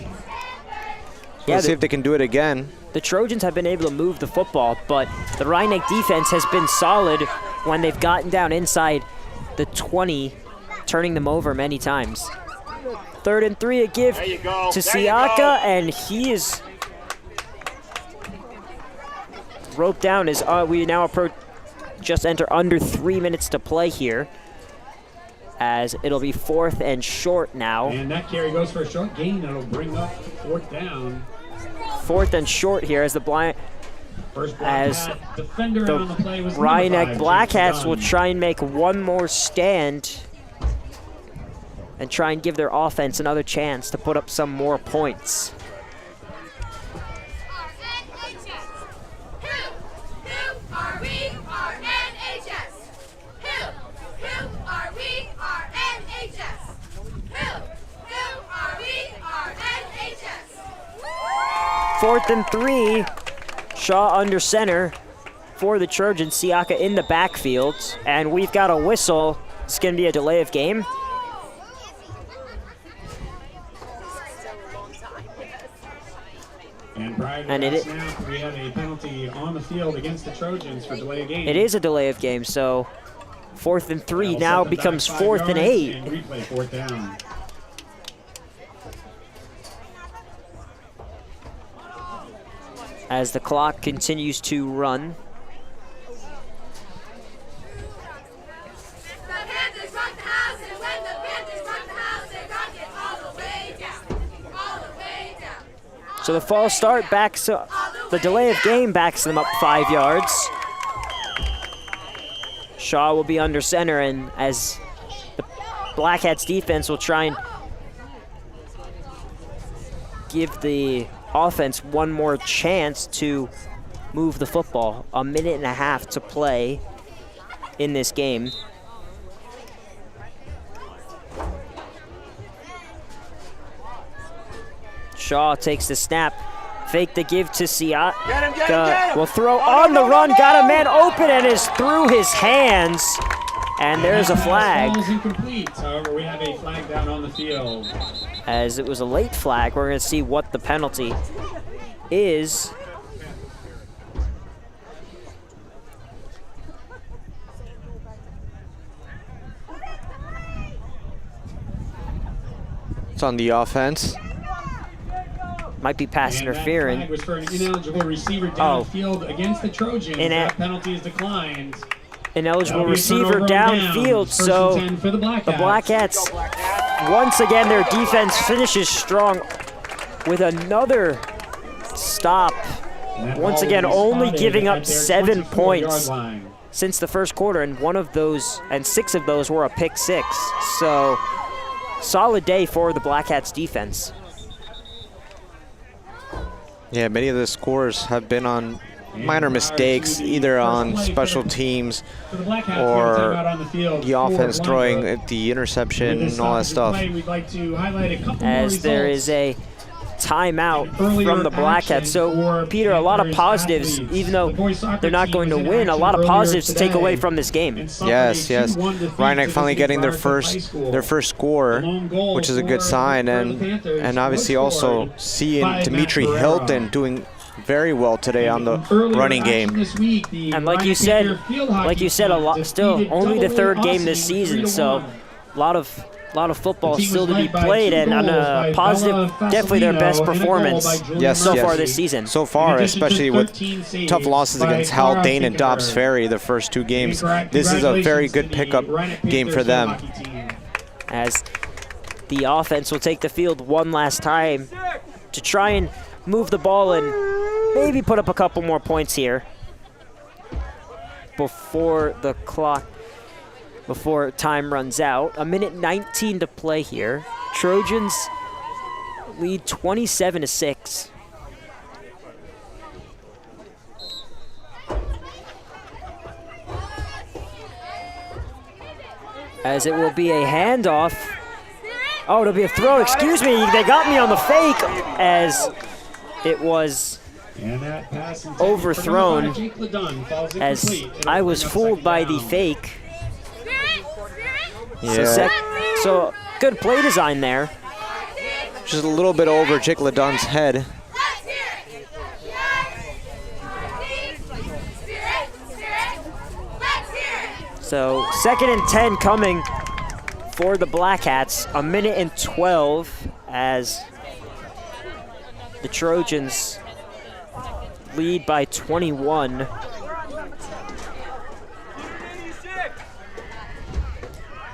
Let's see if they can do it again. The Trojans have been able to move the football, but the Rhinebeck defense has been solid when they've gotten down inside the 20, turning them over many times. 3rd and 3, a give to Siaka, and he is roped down as we now approach, just enter under 3 minutes to play here, as it'll be 4th and short now. And that carry goes for a short gain. That'll bring up 4th down. 4th and short here as the Rhinebeck Black Hats will try and make one more stand and try and give their offense another chance to put up some more points. Fourth and 3, Shaw under center for the Trojans. Siaka in the backfield, and we've got a whistle. It's going to be a delay of game. And we have a penalty on the field against the Trojans for delay of game. It is a delay of game, so 4th and 3 now becomes 4th and 8. And replay 4th down. As the clock continues to run. So the false start backs up, the delay of game backs them up 5 yards. Shaw will be under center, and as the Black Hats defense will try and give the offense one more chance to move the football. 1.5 minutes to play in this game. Shaw takes the snap, fake the give to Siaka. Will throw on the run, got a man open and is through his hands. And there's a flag. Ball is incomplete. However, we have a flag down on the field. As it was a late flag, we're going to see what the penalty is. It's on the offense. Might be pass interference. That flag was for an ineligible receiver downfield against the Trojans. That penalty is declined. ineligible receiver downfield. So the Black Hats, once again, their defense finishes strong with another stop. Once again, only giving up 7 points since the first quarter, and 6 of those were a pick six. So solid day for the Black Hats defense. Yeah, many of the scores have been on minor mistakes, either on special teams or the offense throwing the interception and all that stuff. As there is a timeout from the Black Hats. So, Peter, a lot of positives, even though they're not going to win, a lot of positives to take away from this game. Yes. Rhinebeck finally getting their first score, which is a good sign, and obviously also seeing Dimitri Hilton doing very well today on the running game. And like you said, a lot, still only the third game this season, so a lot of football still to be played, and on a positive, definitely their best performance so far this season. So far, especially with tough losses against Haldane and Dobbs Ferry the first 2 games, this is a very good pickup game for them. As the offense will take the field one last time to try and move the ball and maybe put up a couple more points here before time runs out. 1:19 to play here. Trojans lead 27-6. As it will be a handoff. Oh, it'll be a throw, excuse me. They got me on the fake as it was overthrown, as I was fooled by the fake. Yeah. So good play design there. Just a little bit over Jake Ledon's head. So 2nd and 10 coming for the Black Hats. 1:12 as the Trojans lead by 21.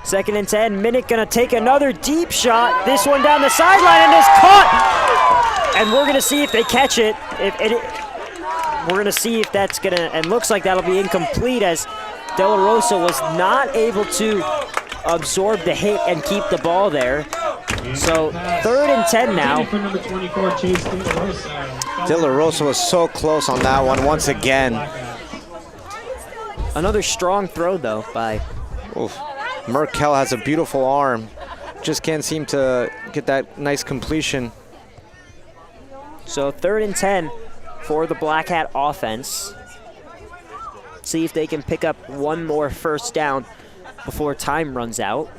Second and 10, Minnick gonna take another deep shot. This one down the sideline and is caught. And we're gonna see if they catch it. We're gonna see if that's gonna, and looks like that'll be incomplete as De La Rosa was not able to absorb the hit and keep the ball there. So 3rd and 10 now. De La Rosa was so close on that one once again. Another strong throw though by. Oof. Merkel has a beautiful arm. Just can't seem to get that nice completion. So 3rd and 10 for the Black Hat offense. See if they can pick up one more first down before time runs out.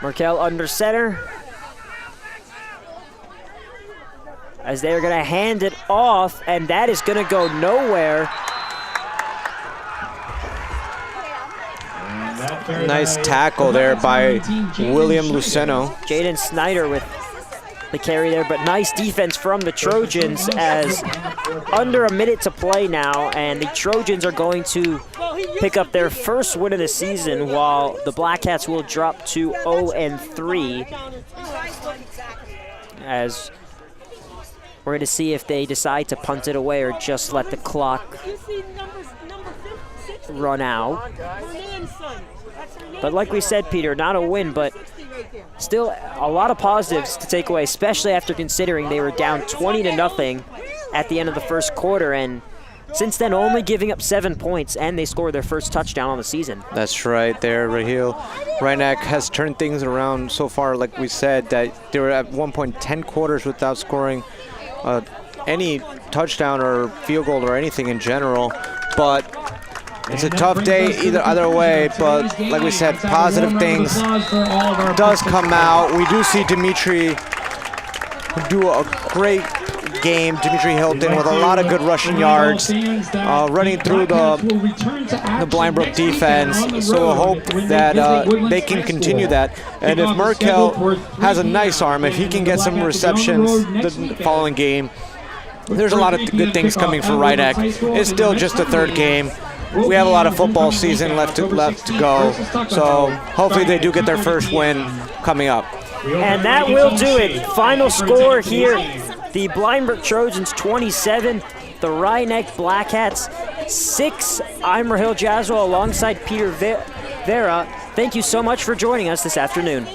Merkel under center. As they're gonna hand it off, and that is gonna go nowhere. Nice tackle there by William Luceno. Jaden Snyder with the carry there, but nice defense from the Trojans as under a minute to play now, and the Trojans are going to pick up their first win of the season, while the Black Hats will drop to 0-3. As we're going to see if they decide to punt it away or just let the clock run out. But like we said, Peter, not a win, but still a lot of positives to take away, especially after considering they were down 20-0 at the end of the first quarter, and since then only giving up 7 points, and they scored their first touchdown on the season. That's right there, Raheel. Rhinebeck has turned things around so far, like we said, that they were at one point 10 quarters without scoring any touchdown or field goal or anything in general, but it's a tough day either way, but like we said, positive things does come out. We do see Dimitri do a great game, Dimitri Hilton, with a lot of good rushing yards, running through the Blind Brook defense. So we'll hope that they can continue that. And if Merkel has a nice arm, if he can get some receptions the following game, there's a lot of good things coming for Rhinebeck. It's still just the third game. We have a lot of football season left to go, so hopefully they do get their first win coming up. And that will do it. Final score here, the Brook Trojans 27, the Rhinebeck Black Hats 6. I'm Rahil Jaswal alongside Peter Vera. Thank you so much for joining us this afternoon.